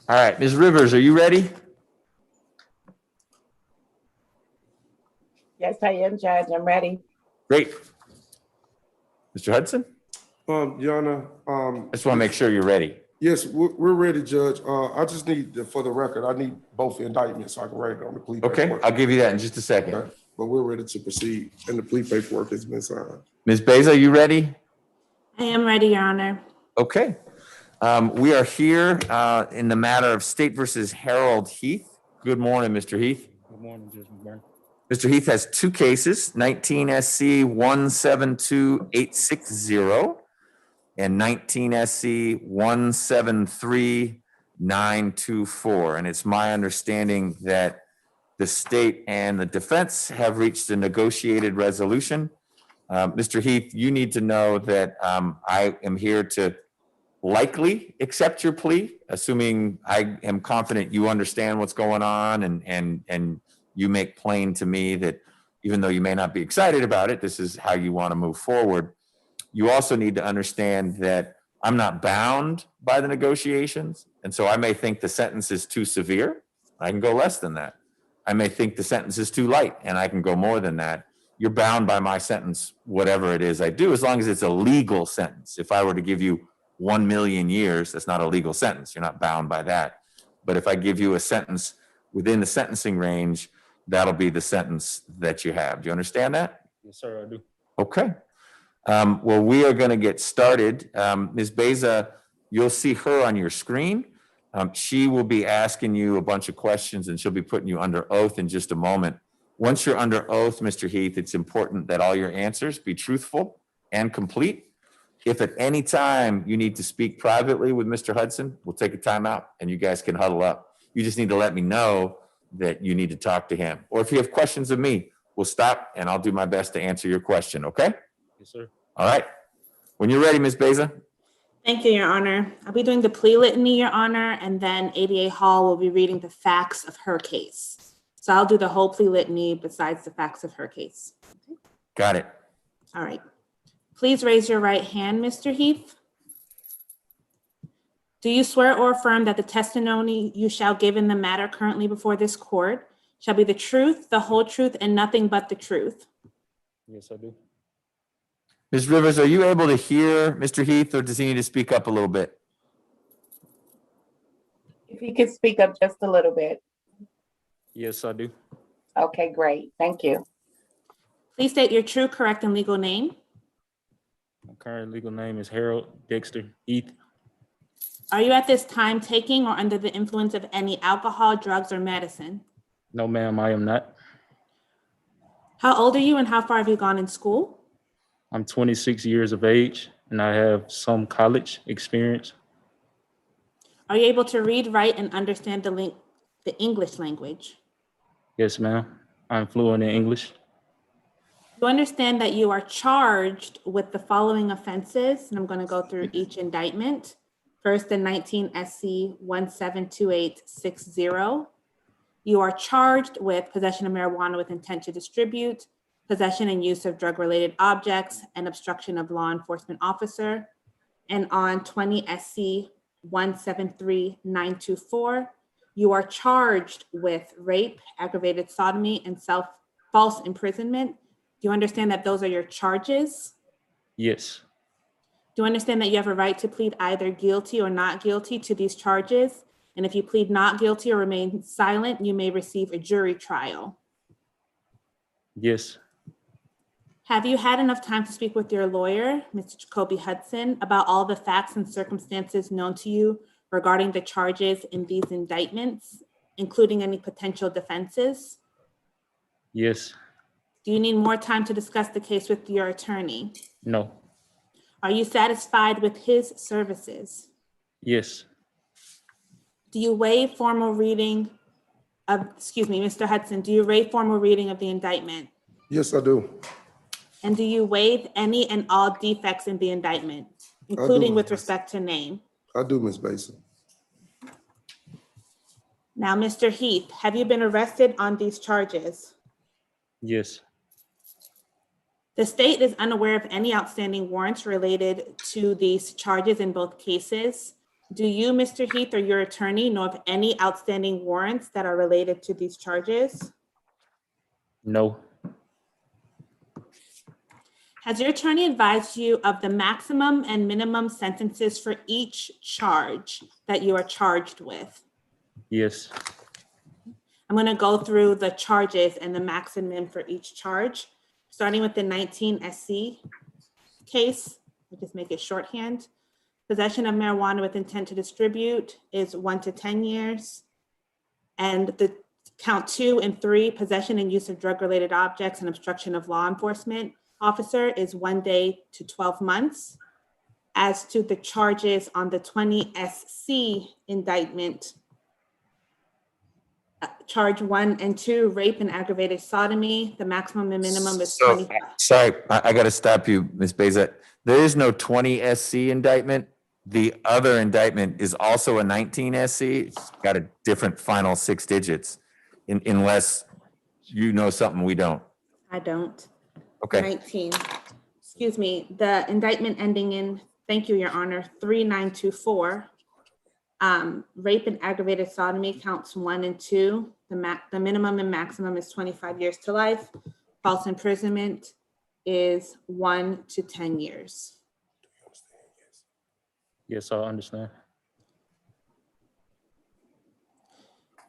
All right, Ms. Rivers, are you ready? Yes, I am, Judge. I'm ready. Great. Mr. Hudson? Your Honor, I just want to make sure you're ready. yes, we're ready, Judge. I just need, for the record, I need both indictments so I can write it on the plea Okay, paperwork. I'll give you that in just a second. Okay, but we're ready to proceed, and the plea paperwork has been signed. Ms. Beza, you ready? I am ready, Your Honor. Okay. We are here in the matter of State versus Harold Heath. Good morning, Mr. Heath. Good morning, Judge McBurney. Mr. Heath has 2 cases, 19 SC 172860 and 19 SC 173924. And it's my understanding that the state and the defense have reached a negotiated resolution. Mr. Heath, you need to know that I am here to likely accept your plea, assuming I am confident you understand what's going on and you make plain to me that even though you may not be excited about it, this is how you want to move forward. You also need to understand that I'm not bound by the negotiations. And so I may think the sentence is too severe. I can go less than that. I may think the sentence is too light and I can go more than that. You're bound by my sentence, whatever it is I do, as long as it's a legal sentence. If I were to give you 1 million years, that's not a legal sentence. You're not bound by that. But if I give you a sentence within the sentencing range, that'll be the sentence that you have. Do you understand that? Yes, sir, I do. Okay. Well, we are going to get started. Ms. Beza, you'll see her on your screen. She will be asking you a bunch of questions and she'll be putting you under oath in just a moment. Once you're under oath, Mr. Heath, it's important that all your answers be truthful and complete. If at any time you need to speak privately with Mr. Hudson, we'll take a timeout and you guys can huddle up. You just need to let me know that you need to talk to him. Or if you have questions of me, we'll stop and I'll do my best to answer your question, okay? Yes, sir. All right. When you're ready, Ms. Beza. Thank you, Your Honor. I'll be doing the plea litany, Your Honor, and then ADA Hall will be reading the facts of her case. So I'll do the whole plea litany besides the facts of her case. Got it. All right. Please raise your right hand, Mr. Heath. Do you swear or affirm that the testimony you shall give in the matter currently before this court shall be the truth, the whole truth, and nothing but the truth? Yes, I do. Ms. Rivers, are you able to hear Mr. Heath or does he need to speak up a little bit? If you could speak up just a little bit. Yes, I do. Okay, great. Thank you. Please state your true, correct, and legal name. My current legal name is Harold Dexter Heath. Are you at this time taking or under the influence of any alcohol, drugs, or medicine? No, ma'am, I am not. How old are you and how far have you gone in school? I'm 26 years of age and I have some college experience. Are you able to read, write, and understand the English language? Yes, ma'am. I'm fluent in English. You understand that you are charged with the following offenses, and I'm going to go through each indictment. First, the 19 SC 172860. You are charged with possession of marijuana with intent to distribute, possession and use of drug-related objects, and obstruction of law enforcement officer. And on 20 SC 173924, you are charged with rape, aggravated sodomy, and false imprisonment. Do you understand that those are your charges? Yes. Do you understand that you have a right to plead either guilty or not guilty to these charges? And if you plead not guilty or remain silent, you may receive a jury trial. Yes. Have you had enough time to speak with your lawyer, Mr. Jacoby Hudson, about all the facts and circumstances known to you regarding the charges in these indictments, including any potential defenses? Yes. Do you need more time to discuss the case with your attorney? No. Are you satisfied with his services? Yes. Do you waive formal reading of, Mr. Hudson, do you waive formal reading of the indictment? Yes, I do. And do you waive any and all defects in the indictment, including with respect to name? I do, Ms. Basin. Now, Mr. Heath, have you been arrested on these charges? Yes. The state is unaware of any outstanding warrants related to these charges in both cases. Do you, Mr. Heath, or your attorney know of any outstanding warrants that are related to these charges? No. Has your attorney advised you of the maximum and minimum sentences for each charge that you are charged with? Yes. I'm going to go through the charges and the maximum for each charge, starting with the 19 SC case. I'll just make it shorthand. Possession of marijuana with intent to distribute is 1 to 10 years. And the count 2 and 3, possession and use of drug-related objects and obstruction of law enforcement officer is 1 day to 12 months. As to the charges on the 20 SC indictment, charge 1 and 2, rape and aggravated sodomy, the maximum and minimum is 25. Sorry, I got to stop you, Ms. Beza. There is no 20 SC indictment. The other indictment is also a 19 SC. It's got a different final 6 digits, unless you know something we don't. I don't. Okay. 19. Excuse me. The indictment ending in, thank you, Your Honor, 3924. Rape and aggravated sodomy counts 1 and 2. The minimum and maximum is 25 years to life. False imprisonment is 1 to 10 years. Yes, I understand.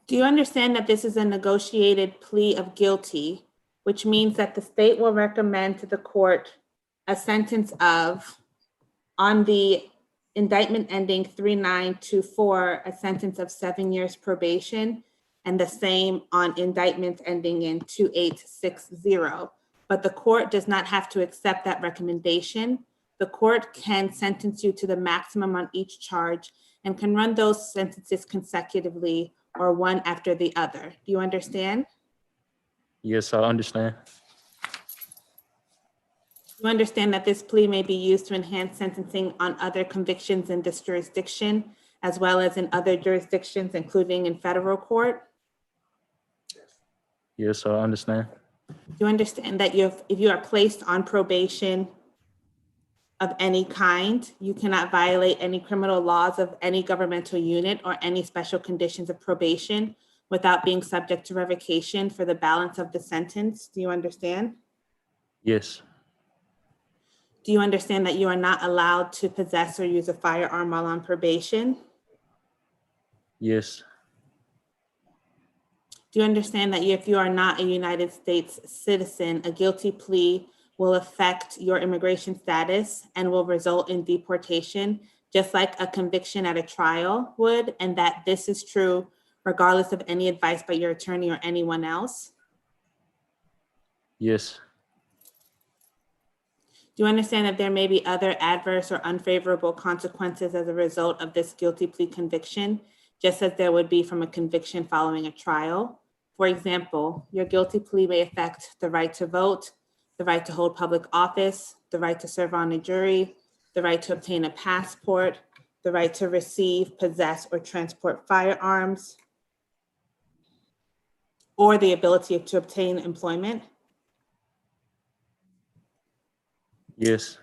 Do you understand that this is a negotiated plea of guilty, which means that the state will recommend to the court a sentence of, on the indictment ending 3924, a sentence of 7 years probation, and the same on indictments ending in 2860. But the court does not have to accept that recommendation. The court can sentence you to the maximum on each charge and can run those sentences consecutively or one after the other. Do you understand? Yes, I understand. You understand that this plea may be used to enhance sentencing on other convictions in this jurisdiction, as well as in other jurisdictions, including in federal court? Yes, I understand. Do you understand that if you are placed on probation of any kind, you cannot violate any criminal laws of any governmental unit or any special conditions of probation without being subject to revocation for the balance of the sentence? Do you understand? Yes. Do you understand that you are not allowed to possess or use a firearm while on probation? Yes. Do you understand that if you are not a United States citizen, a guilty plea will affect your immigration status and will result in deportation, just like a conviction at a trial would, and that this is true regardless of any advice by your attorney or anyone else? Yes. Do you understand that there may be other adverse or unfavorable consequences as a result of this guilty plea conviction, just as there would be from a conviction following a trial? For example, your guilty plea may affect the right to vote, the right to hold public office, the right to serve on a jury, the right to obtain a passport, the right to receive, possess, or transport firearms. or the ability to obtain employment? Yes.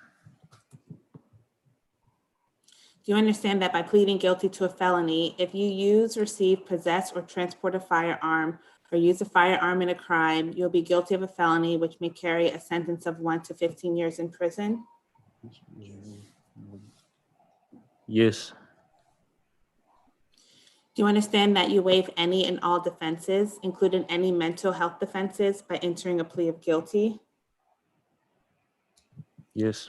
Do you understand that by pleading guilty to a felony, if you use, receive, possess, or transport a firearm, or use a firearm in a crime, you'll be guilty of a felony which may carry a sentence of 1 to 15 years in prison? Yes. Do you understand that you waive any and all defenses, including any mental health defenses, by entering a plea of guilty? Yes.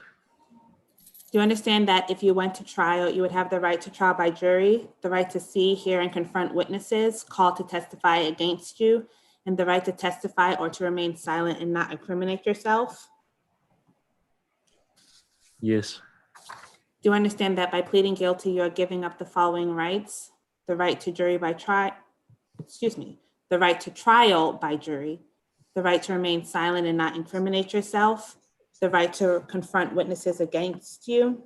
Do you understand that if you went to trial, you would have the right to trial by jury, the right to see, hear, and confront witnesses called to testify against you, and the right to testify or to remain silent and not incriminate yourself? Yes. Do you understand that by pleading guilty, you are giving up the following rights? The right to jury by the right to trial by jury, the right to remain silent and not incriminate yourself, the right to confront witnesses against you,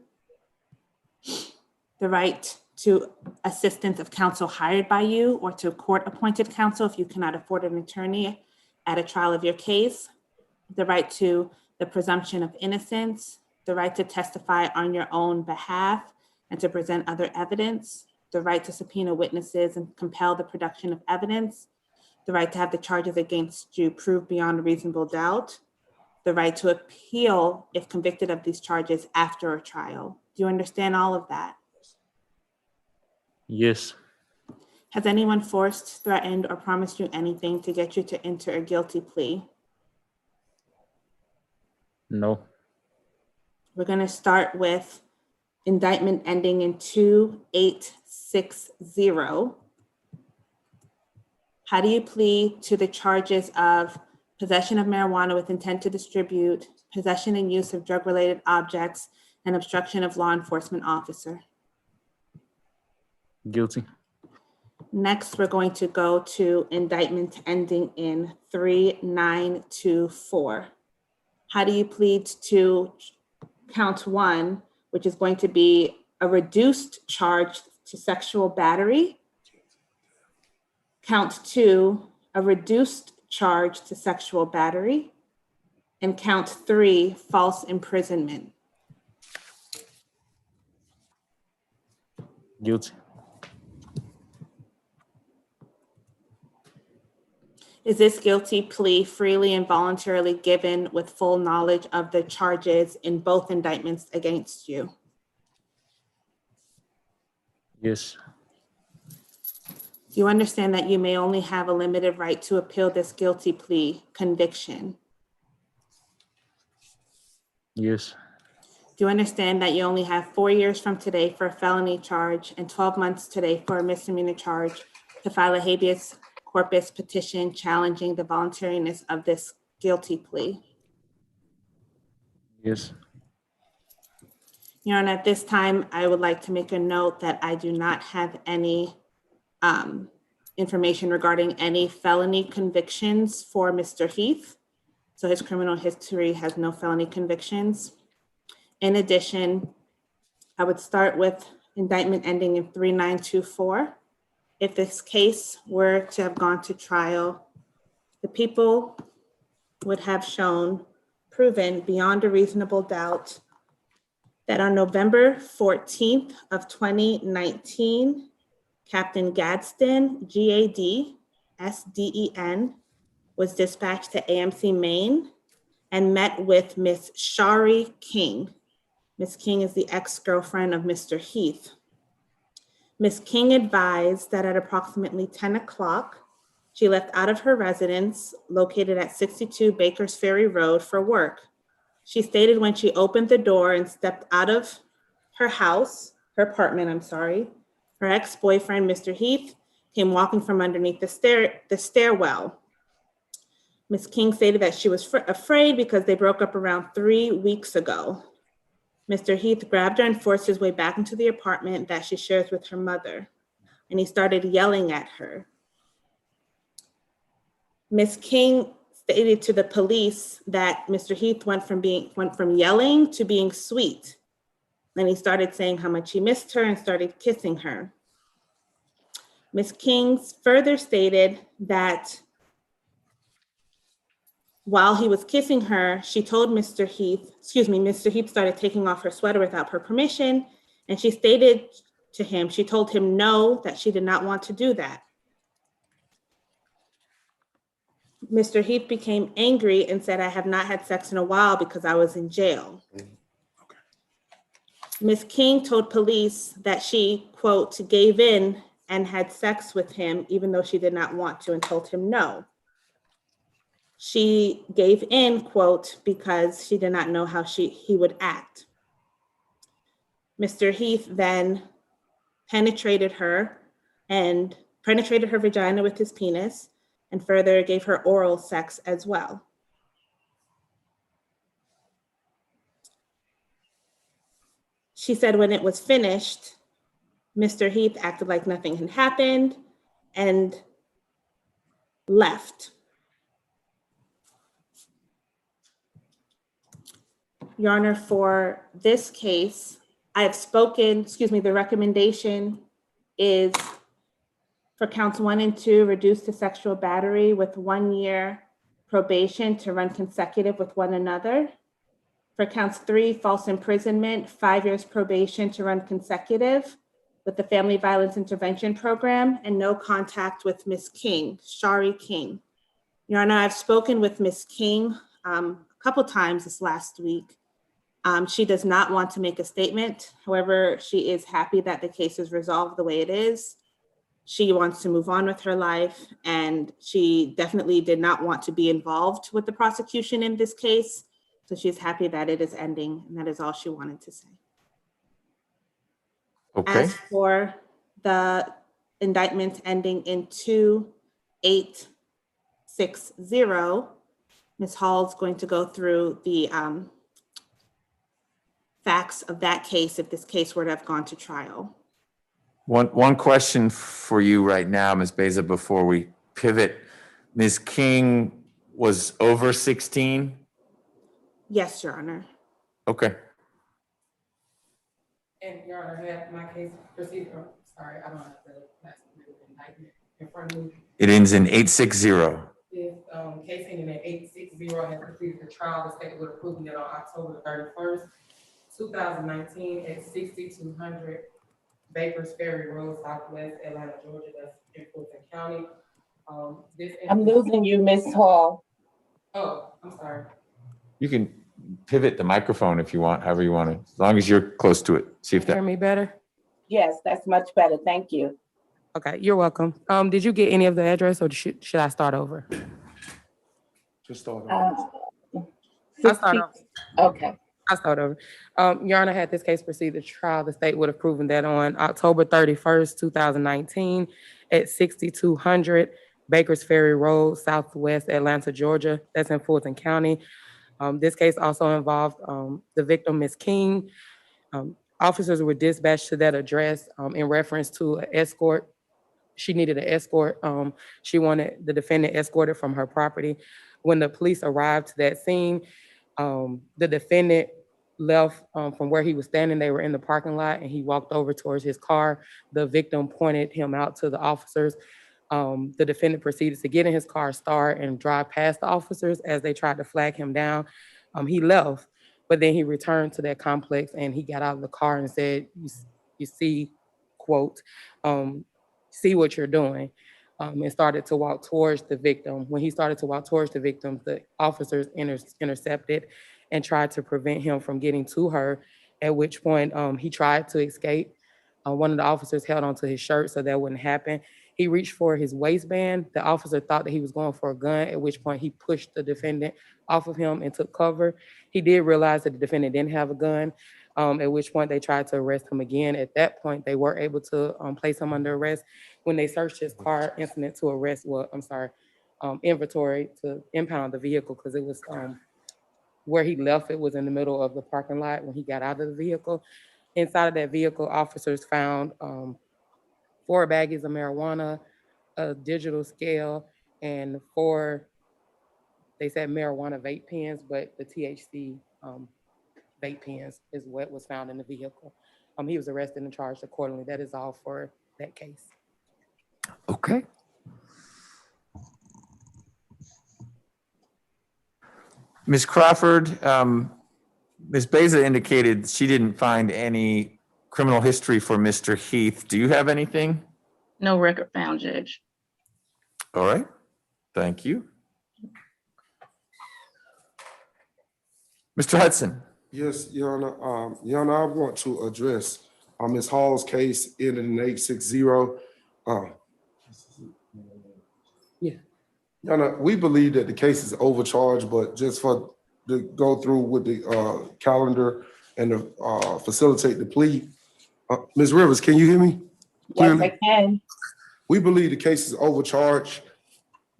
the right to assistance of counsel hired by you or to court-appointed counsel if you cannot afford an attorney at a trial of your case, the right to the presumption of innocence, the right to testify on your own behalf and to present other evidence, the right to subpoena witnesses and compel the production of evidence, the right to have the charges against you proved beyond a reasonable doubt, the right to appeal if convicted of these charges after a trial. Do you understand all of that? Yes. Has anyone forced, threatened, or promised you anything to get you to enter a guilty plea? No. We're going to start with indictment ending in 2860. How do you plead to the charges of possession of marijuana with intent to distribute, possession and use of drug-related objects, and obstruction of law enforcement officer? Guilty. Next, we're going to go to indictment ending in 3924. How do you plead to count 1, which is going to be a reduced charge to sexual battery? Count 2, a reduced charge to sexual battery, and count 3, false imprisonment. Guilty. Is this guilty plea freely and voluntarily given with full knowledge of the charges in both indictments against you? Yes. Do you understand that you may only have a limited right to appeal this guilty plea conviction? Yes. Do you understand that you only have 4 years from today for a felony charge and 12 months today for a misdemeanor charge to file a habeas corpus petition challenging the voluntariness of this guilty plea? Yes. Your Honor, at this time, I would like to make a note that I do not have any information regarding any felony convictions for Mr. Heath. So his criminal history has no felony convictions. In addition, I would start with indictment ending in 3924. If this case were to have gone to trial, the people would have proven beyond a reasonable doubt that on November 14th of 2019, Captain Gadsden, G-A-D-S-D-E-N, was dispatched to AMC Maine and met with Miss Shari King. Miss King is the ex-girlfriend of Mr. Heath. Miss King advised that at approximately 10 o'clock, she left out of her residence located at 62 Bakers Ferry Road for work. She stated when she opened the door and stepped out of her apartment, her ex-boyfriend, Mr. Heath, came walking from underneath the stairwell. Ms. King stated that she was afraid because they broke up around 3 weeks ago. Mr. Heath grabbed her and forced his way back into the apartment that she shares with her mother, and he started yelling at her. Ms. King stated to the police that Mr. Heath went from yelling to being sweet. Then he started saying how much he missed her and started kissing her. Ms. King further stated that While he was kissing her, she told Mr. Heath started taking off her sweater without her permission, and she stated to him, she told him no, that she did not want to do that. Mr. Heath became angry and said, I have not had sex in a while because I was in jail. Ms. King told police that she, quote, gave in and had sex with him even though she did not want to, and told him no. She gave in, quote, because she did not know how he would act. Mr. Heath then penetrated her vagina with his penis, and further gave her oral sex as well. She said when it was finished, Mr. Heath acted like nothing had happened and left. Your Honor, for this case, I have spoken, the recommendation is for counts 1 and 2, reduced to sexual battery with 1 year probation to run consecutive with one another. For counts 3, false imprisonment, 5 years probation to run consecutive with the Family Violence Intervention Program, and no contact with Ms. King, Shari King. Your Honor, I've spoken with Ms. King a couple times this last week. She does not want to make a statement. However, she is happy that the case is resolved the way it is. She wants to move on with her life, and she definitely did not want to be involved with the prosecution in this case. So she's happy that it is ending, and that is all she wanted to say. Okay. As for the indictment ending in 2860, Ms. Hall's going to go through the facts of that case if this case were to have gone to trial. One question for you right now, Ms. Beza, before we pivot. Ms. King was over 16? Yes, Your Honor. Okay. And Your Honor, had my case proceeded, sorry, I don't have the last indictment in front of me. It ends in 860. This case ending in 860 has proceeded to trial. The state would approve it on October 31st, 2019 at 6200 Bakers Ferry Road, Southwest Atlanta, Georgia. That's in Fulton County. I'm losing you, Ms. Hall. Oh, I'm sorry. You can pivot the microphone if you want, however you want to, as long as you're close to it. See if Hear that. me better? Yes, that's much better. Thank you. Okay, you're welcome. Did you get any of the address, or should I start over? Just start. I'll start over. Okay. I'll start over. Your Honor, had this case proceed to trial, the state would have proven that on October 31st, 2019 at 6200 Bakers Ferry Road, Southwest Atlanta, Georgia. That's in Fulton County. This case also involved the victim, Ms. King. Officers were dispatched to that address in reference to an escort. She needed an escort. She wanted the defendant escorted from her property. When the police arrived to that scene, the defendant left from where he was standing. They were in the parking lot, and he walked over towards his car. The victim pointed him out to the officers. The defendant proceeded to get in his car, start, and drive past the officers as they tried to flag him down. He left, but then he returned to that complex, and he got out of the car and said, you see, quote, see what you're doing, and started to walk towards the victim. When he started to walk towards the victim, the officers intercepted and tried to prevent him from getting to her, at which point he tried to escape. One of the officers held onto his shirt so that wouldn't happen. He reached for his waistband. The officer thought that he was going for a gun, at which point he pushed the defendant off of him and took cover. He did realize that the defendant didn't have a gun, at which point they tried to arrest him again. At that point, they were able to place him under arrest. When they searched his car, incident to arrest, inventory to impound the vehicle, because it was where he left it was in the middle of the parking lot when he got out of the vehicle. Inside of that vehicle, officers found 4 baggies of marijuana, a digital scale, and 4, they said marijuana vape pens, but the THC vape pens is what was found in the vehicle. He was arrested and charged accordingly. That is all for that case. Okay. Ms. Crawford, Ms. Beza indicated she didn't find any criminal history for Mr. Heath. Do you have anything? No record found, Judge. All right, thank you. Mr. Hudson. Yes, Your Honor. Your Honor, I want to address Ms. Hall's case ending in 860. Yeah. Your Honor, we believe that the case is overcharged, but just for to go through with the calendar and to facilitate the plea. Ms. Rivers, can you hear me? Yes, I can. We believe the case is overcharged,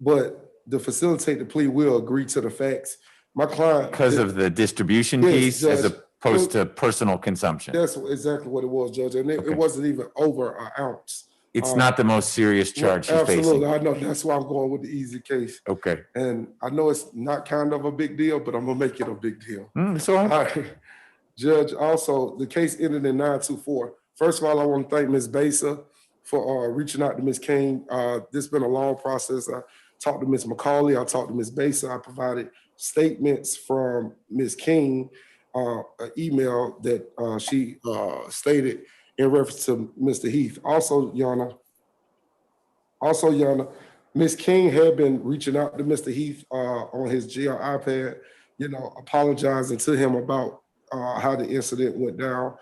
but to facilitate the plea, we'll agree to the facts. My client. Because of the distribution Yes, piece as Judge. opposed to personal consumption. That's exactly what it was, Judge, and it wasn't even over an ounce. It's not the most serious charge she's Absolutely, facing. I know, that's why I'm going with the easy case. Okay. And I know it's not kind of a big deal, but I'm gonna make it a big deal. It's all right. All right. Judge, also, the case ended in 924. First of all, I want to thank Ms. Besa for reaching out to Ms. King. This has been a long process. I talked to Ms. McCauley, I talked to Ms. Besa, I provided statements from Ms. King, an email that she stated in reference to Mr. Heath. Also, Your Honor, Ms. King had been reaching out to Mr. Heath on his jail iPad, apologizing to him about how the incident went down.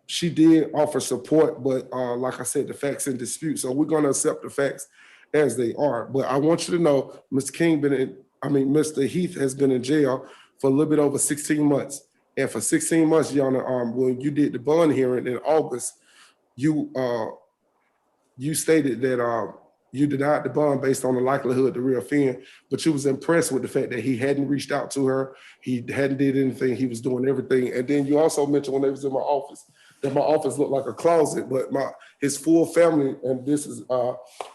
She did offer support, but like I said, the facts in dispute. So we're going to accept the facts as they are. But I want you to know, Mr. Heath has been in jail for a little bit over 16 months. And for 16 months, Your Honor, when you did the bond hearing in August, you stated that you denied the bond based on the likelihood to reoffend, but you was impressed with the fact that he hadn't reached out to her, he hadn't did anything, he was doing everything. And then you also mentioned when they was in my office, that my office looked like a closet, but his full family, and this is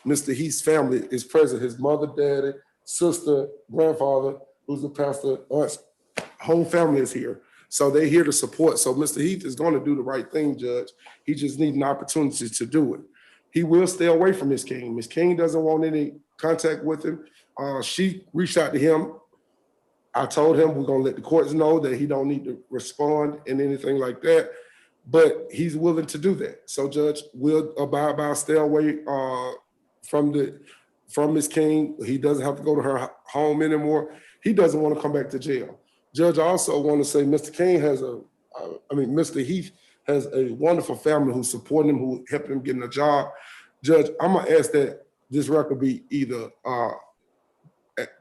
Mr. Heath's family, is present. His mother, daddy, sister, grandfather, who's a pastor, aunts, whole family is here. So they're here to support. So Mr. Heath is going to do the right thing, Judge. He just needs an opportunity to do it. He will stay away from Ms. King. Ms. King doesn't want any contact with him. She reached out to him. I told him we're going to let the courts know that he don't need to respond and anything like that, but he's willing to do that. So, Judge, we'll abide by, stay away from Ms. King. He doesn't have to go to her home anymore. He doesn't want to come back to jail. Judge, I also want to say Mr. Heath has a wonderful family who support him, who helped him get a job. Judge, I'm gonna ask that this record be either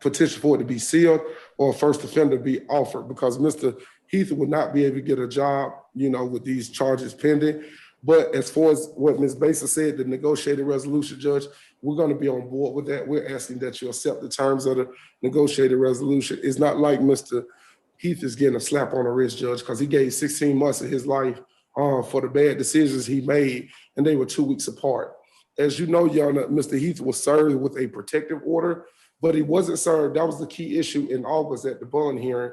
petition for it to be sealed or a first offender be offered, because Mr. Heath would not be able to get a job, with these charges pending. But as far as what Ms. Besa said, the negotiated resolution, Judge, we're gonna be on board with that. We're asking that you accept the terms of the negotiated resolution. It's not like Mr. Heath is getting a slap on the wrist, Judge, because he gave 16 months of his life for the bad decisions he made, and they were 2 weeks apart. As you know, Your Honor, Mr. Heath was served with a protective order, but he wasn't served. That was the key issue in August at the bond hearing,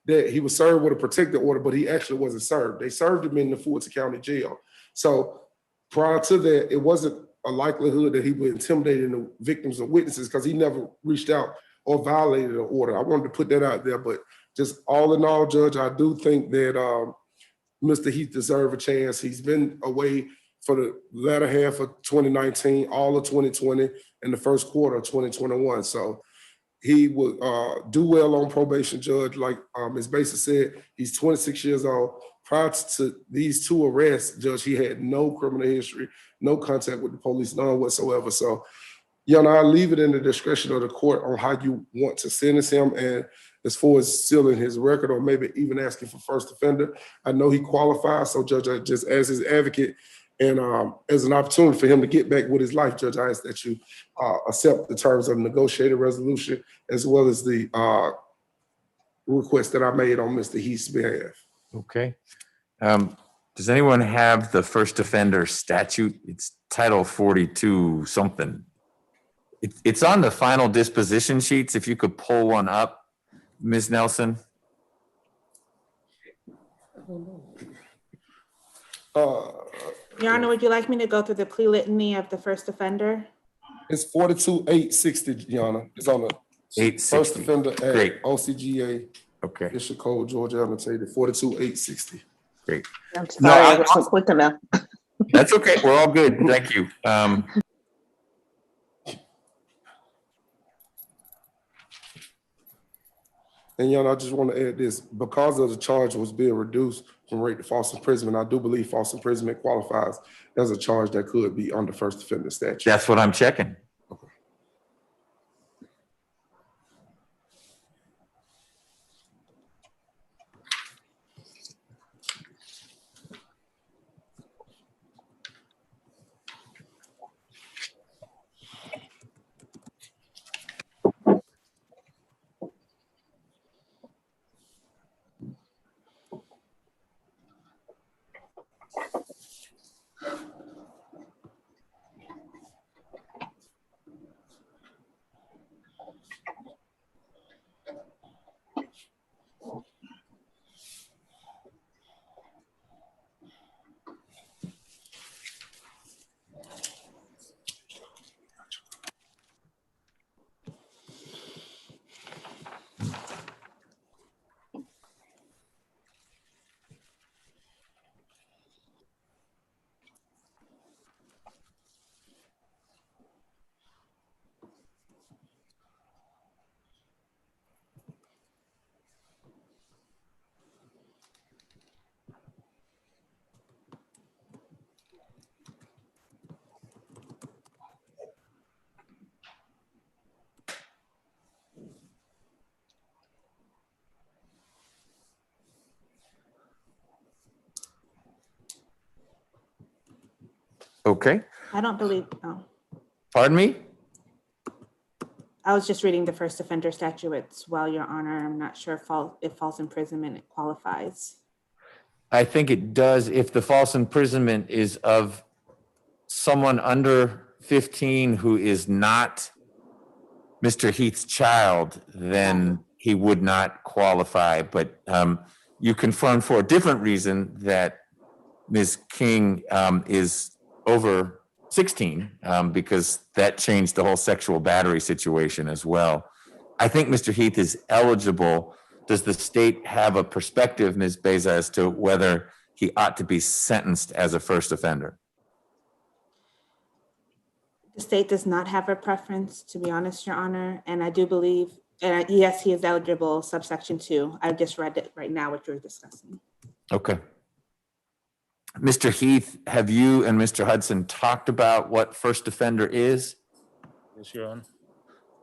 that he was served with a protective order, but he actually wasn't served. They served him in the Fulton County Jail. So prior to that, it wasn't a likelihood that he would intimidate the victims or witnesses, because he never reached out or violated the order. I wanted to put that out there, but just all in all, Judge, I do think that Mr. Heath deserves a chance. He's been away for the latter half of 2019, all of 2020, and the first quarter of 2021. So he would do well on probation, Judge. Like Ms. Besa said, he's 26 years old. Prior to these two arrests, Judge, he had no criminal history, no contact with the police, none whatsoever. So, I'll leave it in the discretion of the court on how you want to sentence him. And as far as sealing his record or maybe even asking for first offender, I know he qualifies. So, Judge, I just as his advocate and as an opportunity for him to get back with his life, Judge, I ask that you accept the terms of the negotiated resolution as well as the request that I made on Mr. Heath's behalf. Okay. Does anyone have the first offender statute? It's Title 42 something. It's on the final disposition sheets. If you could pull one up, Ms. Nelson. Your Honor, would you like me to go through the plea litany of the first offender? It's 42-860, Your Honor. It's on the First 860. offender at Great. OCGA, Okay, Bishop Code, Georgia, annotated 42,860. great. I'm No, sorry, I wasn't quick enough. That's okay. We're all good. Thank you. And Your Honor, I just want to add this, because of the charge was being reduced from rape to false imprisonment, I do believe false imprisonment qualifies as a charge that could be under first offender statute. That's what I'm checking. Okay. I don't believe, oh, Pardon me? I was just reading the first offender statutes while Your Honor. I'm not sure if false imprisonment qualifies. I think it does if the false imprisonment is of someone under 15 who is not Mr. Heath's child, then he would not qualify. But you confirmed for a different reason that Ms. King is over 16 because that changed the whole sexual battery situation as well. I think Mr. Heath is eligible. Does the state have a perspective, Ms. Beza, as to whether he ought to be sentenced as a first offender? The state does not have a preference, to be honest, Your Honor. And I do believe, yes, he is eligible, subsection 2. I just read it right now, what you're discussing. Okay. Mr. Heath, have you and Mr. Hudson talked about what first offender is? Yes, Your Honor.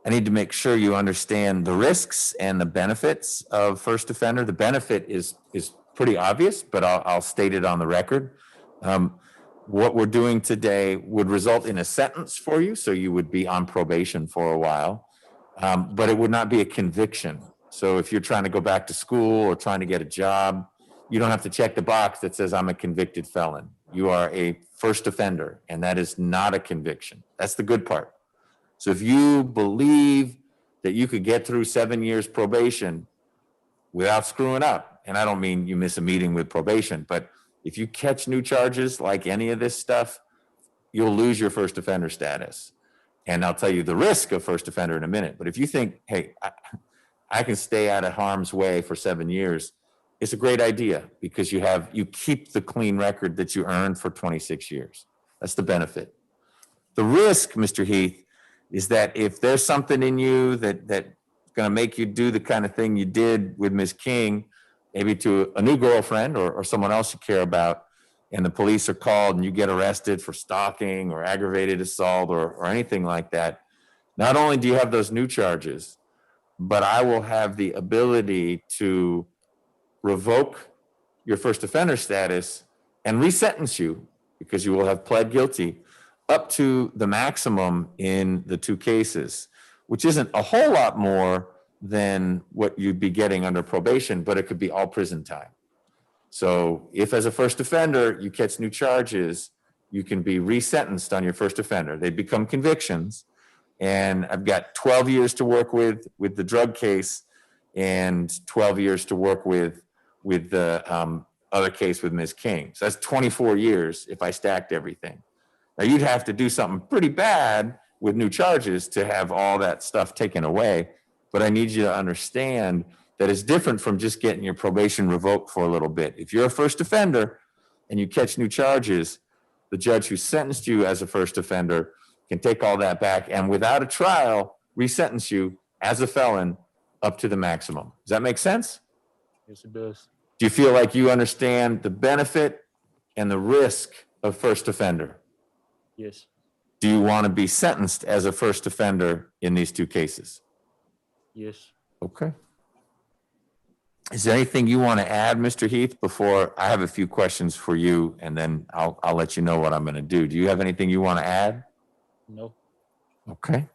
I need to make sure you understand the risks and the benefits of first offender. The benefit is pretty obvious, but I'll state it on the record. What we're doing today would result in a sentence for you, so you would be on probation for a while, but it would not be a conviction. So if you're trying to go back to school or trying to get a job, you don't have to check the box that says I'm a convicted felon. You are a first offender, and that is not a conviction. That's the good part. So if you believe that you could get through 7 years probation without screwing up, and I don't mean you miss a meeting with probation, but if you catch new charges like any of this stuff, you'll lose your first offender status. And I'll tell you the risk of first offender in a minute. But if you think, hey, I can stay out of harm's way for 7 years, it's a great idea because you keep the clean record that you earned for 26 years. That's the benefit. The risk, Mr. Heath, is that if there's something in you that's going to make you do the kind of thing you did with Ms. King, maybe to a new girlfriend or someone else you care about, and the police are called and you get arrested for stalking or aggravated assault or anything like that, not only do you have those new charges, but I will have the ability to revoke your first offender status and resentence you because you will have pled guilty up to the maximum in the 2 cases, which isn't a whole lot more than what you'd be getting under probation, but it could be all prison time. So if as a first offender you catch new charges, you can be resentenced on your first offender. They become convictions. And I've got 12 years to work with the drug case and 12 years to work with the other case with Ms. King. So that's 24 years if I stacked everything. Now you'd have to do something pretty bad with new charges to have all that stuff taken away. but I need you to understand that it's different from just getting your probation revoked for a little bit. If you're a first offender and you catch new charges, the judge who sentenced you as a first offender can take all that back and without a trial, resentence you as a felon up to the maximum. Does that make sense? Yes, it does. Do you feel like you understand the benefit and the risk of first offender? Yes. Do you want to be sentenced as a first offender in these two cases? Yes. Okay. Is there anything you want to add, Mr. Heath, before I have a few questions for you and then I'll let you know what I'm going to do. Do you have anything you want to add? No. Okay.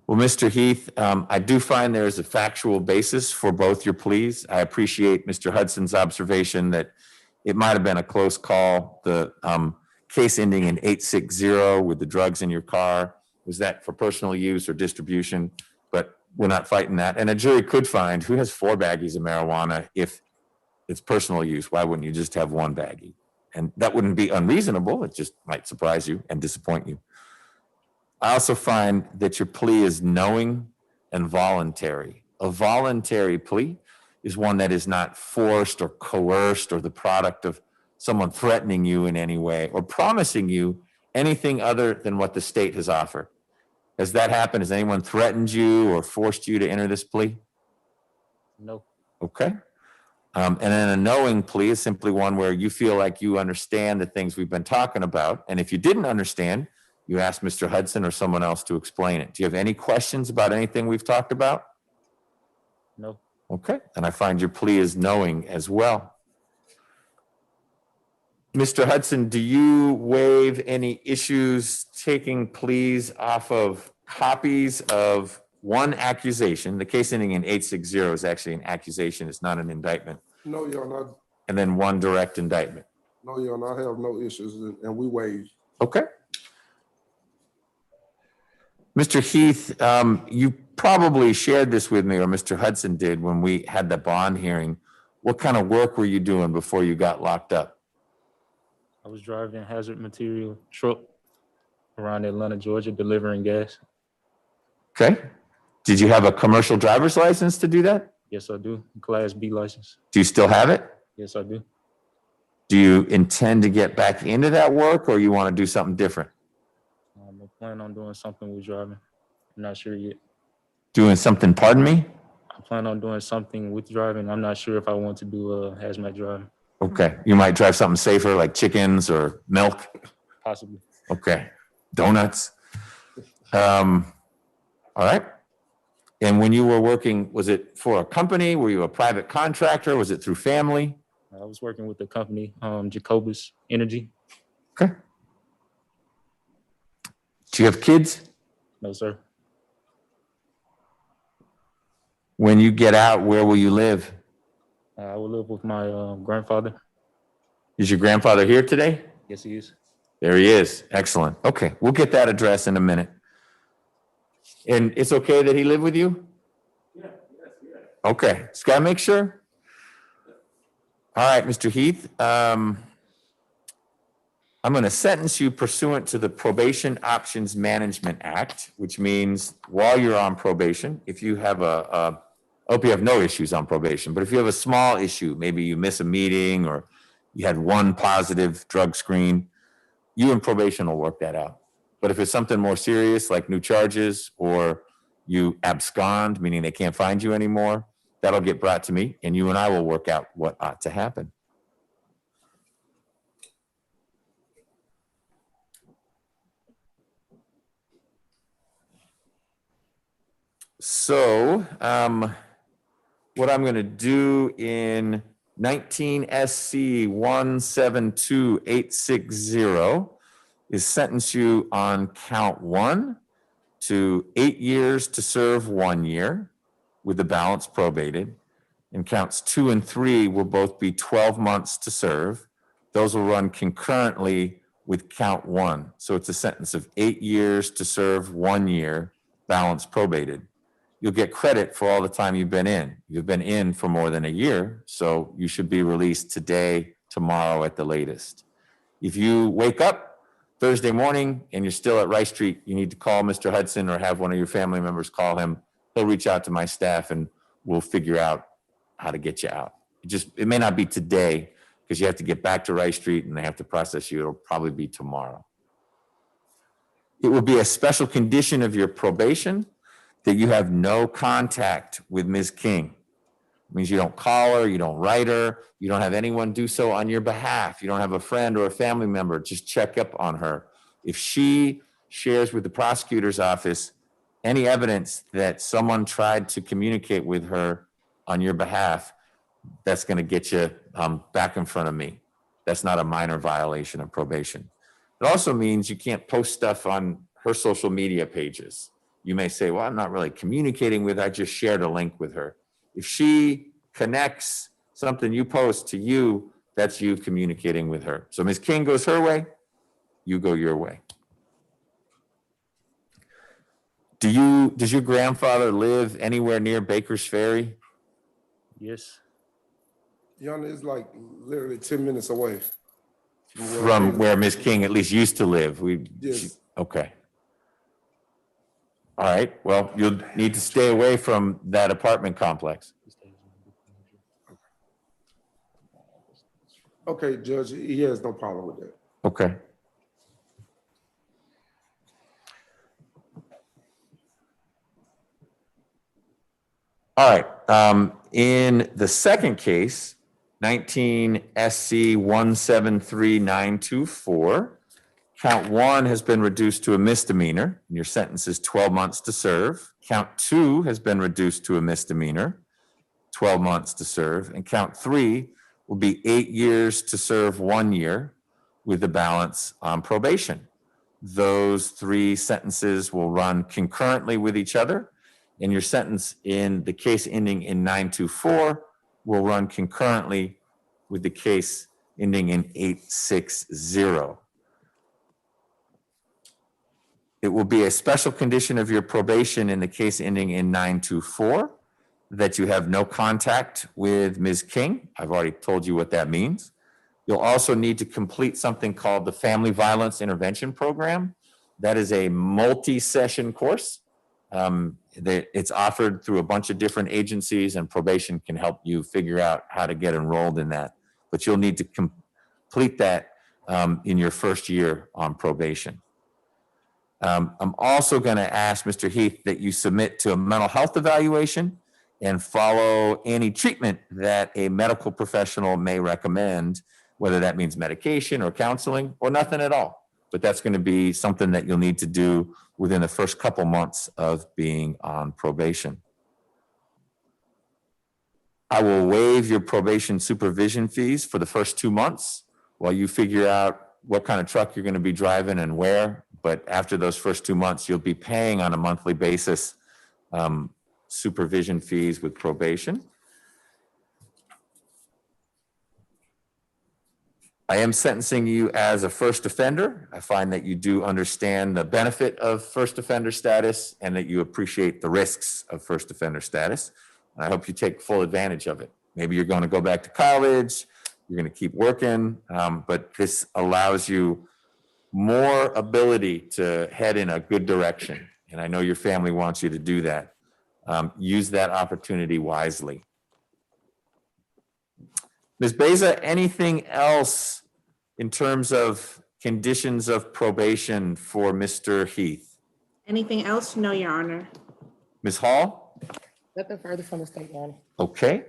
Well, Mr. Heath, I do find there is a factual basis for both your pleas. I appreciate Mr. Hudson's observation that it might have been a close call. The case ending in 860 with the drugs in your car, was that for personal use or distribution? But we're not fighting that. And a jury could find who has 4 baggies of marijuana if it's personal use. Why wouldn't you just have 1 baggie? And that wouldn't be unreasonable. It just might surprise you and disappoint you. I also find that your plea is knowing and voluntary. A voluntary plea is one that is not forced or coerced or the product of someone threatening you in any way or promising you anything other than what the state has offered. Has that happened? Has anyone threatened you or forced you to enter this plea? No. Okay. And then a knowing plea is simply one where you feel like you understand the things we've been talking about. And if you didn't understand, you ask Mr. Hudson or someone else to explain it. Do you have any questions about anything we've talked about? No. Okay. And I find your plea is knowing as well. Mr. Hudson, do you waive any issues taking pleas off of copies of one accusation? The case ending in 860 is actually an accusation. It's not an indictment. No, Your Honor. And then one direct indictment. No, Your Honor, I have no issues and we waive. Okay. Mr. Heath, you probably shared this with me, or Mr. Hudson did when we had the bond hearing. What kind of work were you doing before you got locked up? I was driving a hazard material truck around Atlanta, Georgia, delivering gas. Okay. Did you have a commercial driver's license to do that? Yes, I do. Class B license. Do you still have it? Yes, I do. Do you intend to get back into that work or you want to do something different? I plan on doing something with driving. I'm not sure yet. Doing something, pardon me? I plan on doing something with driving. I'm not sure if I want to do hazmat driving. Okay. You might drive something safer like chickens or milk? Possibly. Okay. Donuts? All right. And when you were working, was it for a company? Were you a private contractor? Was it through family? I was working with the company, Jacobus Energy. Okay. Do you have kids? No, sir. When you get out, where will you live? I will live with my grandfather. Is your grandfather here today? Yes, he is. There he is. Excellent. Okay. We'll get that address in a minute. And it's okay that he lived with you? Yeah. Okay. Just gotta make sure. All right, Mr. Heath. I'm going to sentence you pursuant to the Probation Options Management Act, which means while you're on probation, if you have I hope you have no issues on probation, but if you have a small issue, maybe you miss a meeting or you had one positive drug screen, you and probation will work that out. But if it's something more serious, like new charges, or you abscond, meaning they can't find you anymore, that'll get brought to me, and you and I will work out what ought to happen. So what I'm going to do in 19 SC 172860 is sentence you on count 1 to 8 years to serve 1 year with the balance probated. And counts 2 and 3 will both be 12 months to serve. Those will run concurrently with count 1. So it's a sentence of 8 years to serve 1 year, balance probated. You'll get credit for all the time you've been in. You've been in for more than a year, so you should be released today, tomorrow at the latest. If you wake up Thursday morning and you're still at Rice Street, you need to call Mr. Hudson or have one of your family members call him he'll reach out to my staff and we'll figure out how to get you out. It may not be today because you have to get back to Rice Street and they have to process you. It'll probably be tomorrow. It will be a special condition of your probation that you have no contact with Ms. King. It means you don't call her, you don't write her, you don't have anyone do so on your behalf. You don't have a friend or a family member, just check up on her. If she shares with the prosecutor's office any evidence that someone tried to communicate with her on your behalf, that's going to get you back in front of me. That's not a minor violation of probation. It also means you can't post stuff on her social media pages. You may say, well, I'm not really communicating with her, I just shared a link with her. If she connects something you post to you, that's you communicating with her. So Ms. King goes her way, you go your way. Does your grandfather live anywhere near Baker's Ferry? Yes. Yana is like literally 10 minutes away. From where Ms. King at least used to live? Yes. Okay. All right, well, you'll need to stay away from that apartment complex. Okay, Judge, he has no problem with that. Okay. All right, in the second case, 19 SC 173924, count 1 has been reduced to a misdemeanor, and your sentence is 12 months to serve. Count 2 has been reduced to a misdemeanor, 12 months to serve. And count 3 will be 8 years to serve 1 year with the balance on probation. Those 3 sentences will run concurrently with each other, and your sentence in the case ending in 924 will run concurrently with the case ending in 860. It will be a special condition of your probation in the case ending in 924 that you have no contact with Ms. King. I've already told you what that means. You'll also need to complete something called the Family Violence Intervention Program. That is a multi-session course. It's offered through a bunch of different agencies, and probation can help you figure out how to get enrolled in that. But you'll need to complete that in your first year on probation. I'm also going to ask Mr. Heath that you submit to a mental health evaluation and follow any treatment that a medical professional may recommend, whether that means medication or counseling or nothing at all. But that's going to be something that you'll need to do within the first couple months of being on probation. I will waive your probation supervision fees for the first 2 months while you figure out what kind of truck you're going to be driving and where. But after those first 2 months, you'll be paying on a monthly basis supervision fees with probation. I am sentencing you as a first offender. I find that you do understand the benefit of first offender status and that you appreciate the risks of first offender status. I hope you take full advantage of it. Maybe you're going to go back to college, you're going to keep working, but this allows you more ability to head in a good direction. And I know your family wants you to do that. Use that opportunity wisely. Ms. Beza, anything else in terms of conditions of probation for Mr. Heath? Anything else? No, Your Honor. Ms. Hall? Nothing further from the state, Your Honor. Okay.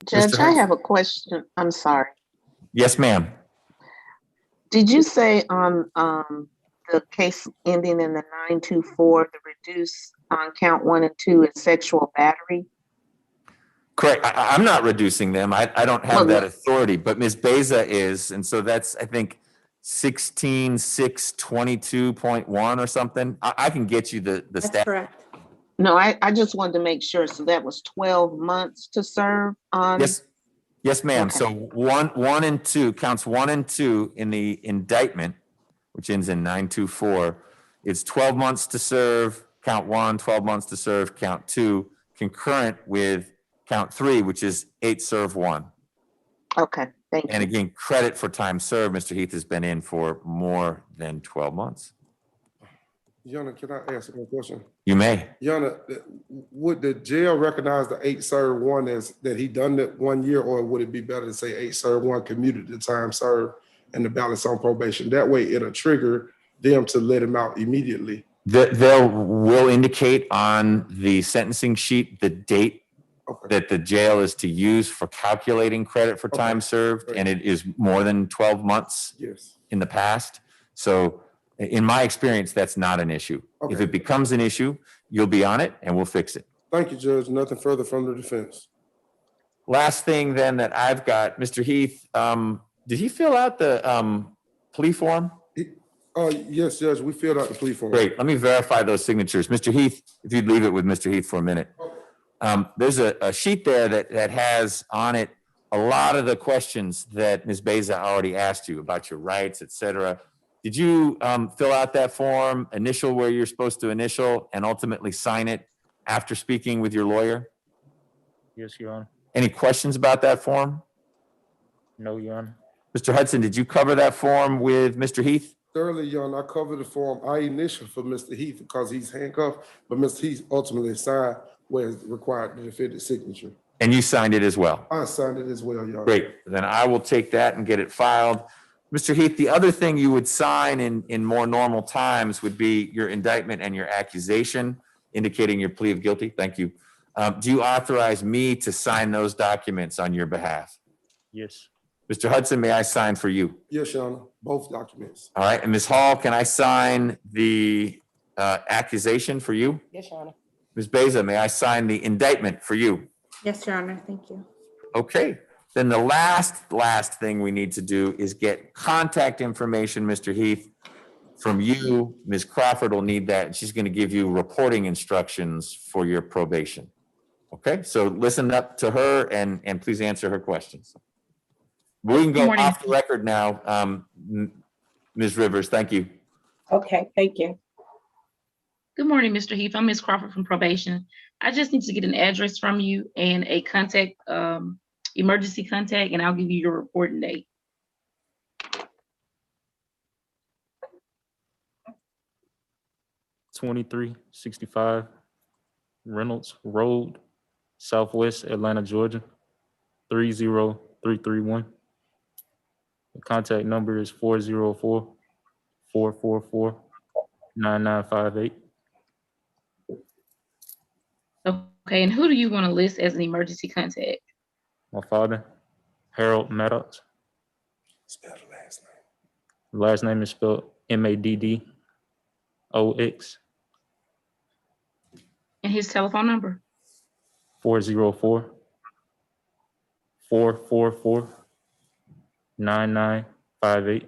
Judge, Mr. I Hudson? have a question. I'm sorry. Yes, ma'am. Did you say on the case ending in the 924, the reduce on count 1 and 2 is sexual battery? Correct. I'm not reducing them. I don't have that authority, but Ms. Beza is. And so that's, I think, 16.622.1 or something. I can get you the That's stat. correct. No, I just wanted to make sure. So that was 12 months to serve on? Yes, ma'am. Okay. So one and two, counts 1 and 2 in the indictment, which ends in 924. It's 12 months to serve, count 1, 12 months to serve, count 2, concurrent with count 3, which is 8 serve 1. Okay, thank you. And again, credit for time served. Mr. Heath has been in for more than 12 months. Yana, can I ask one question? You may. Yana, would the jail recognize the 8 served 1 as that he done it 1 year, or would it be better to say 8 served 1 commuted the time served and the balance on probation? That way it'll trigger them to let him out immediately. Will indicate on the sentencing sheet the date that the jail is to use for calculating credit for time served, and it is more than 12 months in the past. So in my experience, that's not an issue. If it becomes an issue, you'll be on it and we'll fix it. Thank you, Judge. Nothing further from the defense. Last thing then that I've got, Mr. Heath, did he fill out the plea form? Yes, Judge, we filled out the plea form. Great. Let me verify those signatures. Mr. Heath, if you'd leave it with Mr. Heath for a minute. There's a sheet there that has on it a lot of the questions that Ms. Beza already asked you about your rights, et cetera. Did you fill out that form, initial where you're supposed to initial, and ultimately sign it after speaking with your lawyer? Yes, Your Honor. Any questions about that form? No, Your Honor. Mr. Hudson, did you cover that form with Mr. Heath? Thoroughly, Your Honor. I covered the form. I initialed for Mr. Heath because he's handcuffed, but Mr. Heath ultimately signed where it's required the defendant's signature. And you signed it as well? I signed it as well, Your Honor. Great. Then I will take that and get it filed. Mr. Heath, the other thing you would sign in more normal times would be your indictment and your accusation indicating your plea of guilty. Thank you. Do you authorize me to sign those documents on your behalf? Yes. Mr. Hudson, may I sign for you? Yes, Your Honor. Both documents. All right. And Ms. Hall, can I sign the accusation for you? Yes, Your Honor. Ms. Beza, may I sign the indictment for you? Yes, Your Honor. Thank you. Okay. Then the last thing we need to do is get contact information, Mr. Heath, from you. Ms. Crawford will need that, and she's going to give you reporting instructions for your probation. Okay, so listen up to her and please answer her questions. We can go off the record now, Ms. Rivers. Thank you. Okay, thank you. Good morning, Mr. Heath. I'm Ms. Crawford from probation. I just need to get an address from you and a contact, emergency contact, and I'll give you your reporting date. $2365 Reynolds Road, Southwest Atlanta, Georgia, 30331. The contact number is 404-444-9958. Okay, and who do you want to list as an emergency contact? My father, Harold Maddox. Spell the last name. The last name is spelled MADDOX. And his telephone number? 404-444-9958.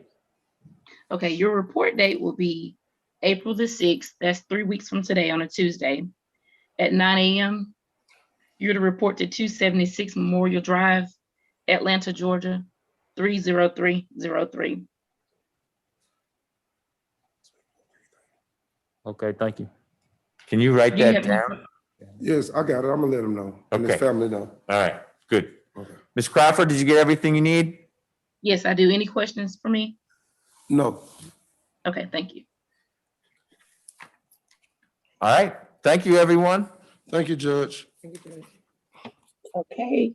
Okay, your report date will be April the 6th. That's 3 weeks from today on a Tuesday at 9 a.m. You're to report to 276 Memorial Drive, Atlanta, Georgia, 30303. Okay, thank you. Can you write that down? Yes, I got it. I'm gonna let him know and his Okay. family know. All right, good. Ms. Crawford, did you get everything you need? Yes, I do. Any questions for me? No. Okay, thank you. All right, thank you, everyone. Thank you, Judge. Okay.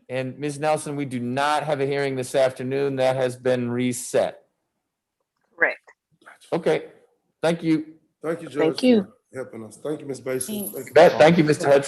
And Ms. Nelson, we do not have a hearing this afternoon. That has been reset. Correct. Okay, thank you. Thank you, Judge. Thank you. For helping us. Thank you, Ms. Basin. Thanks. Thank you, Mr. Hudson.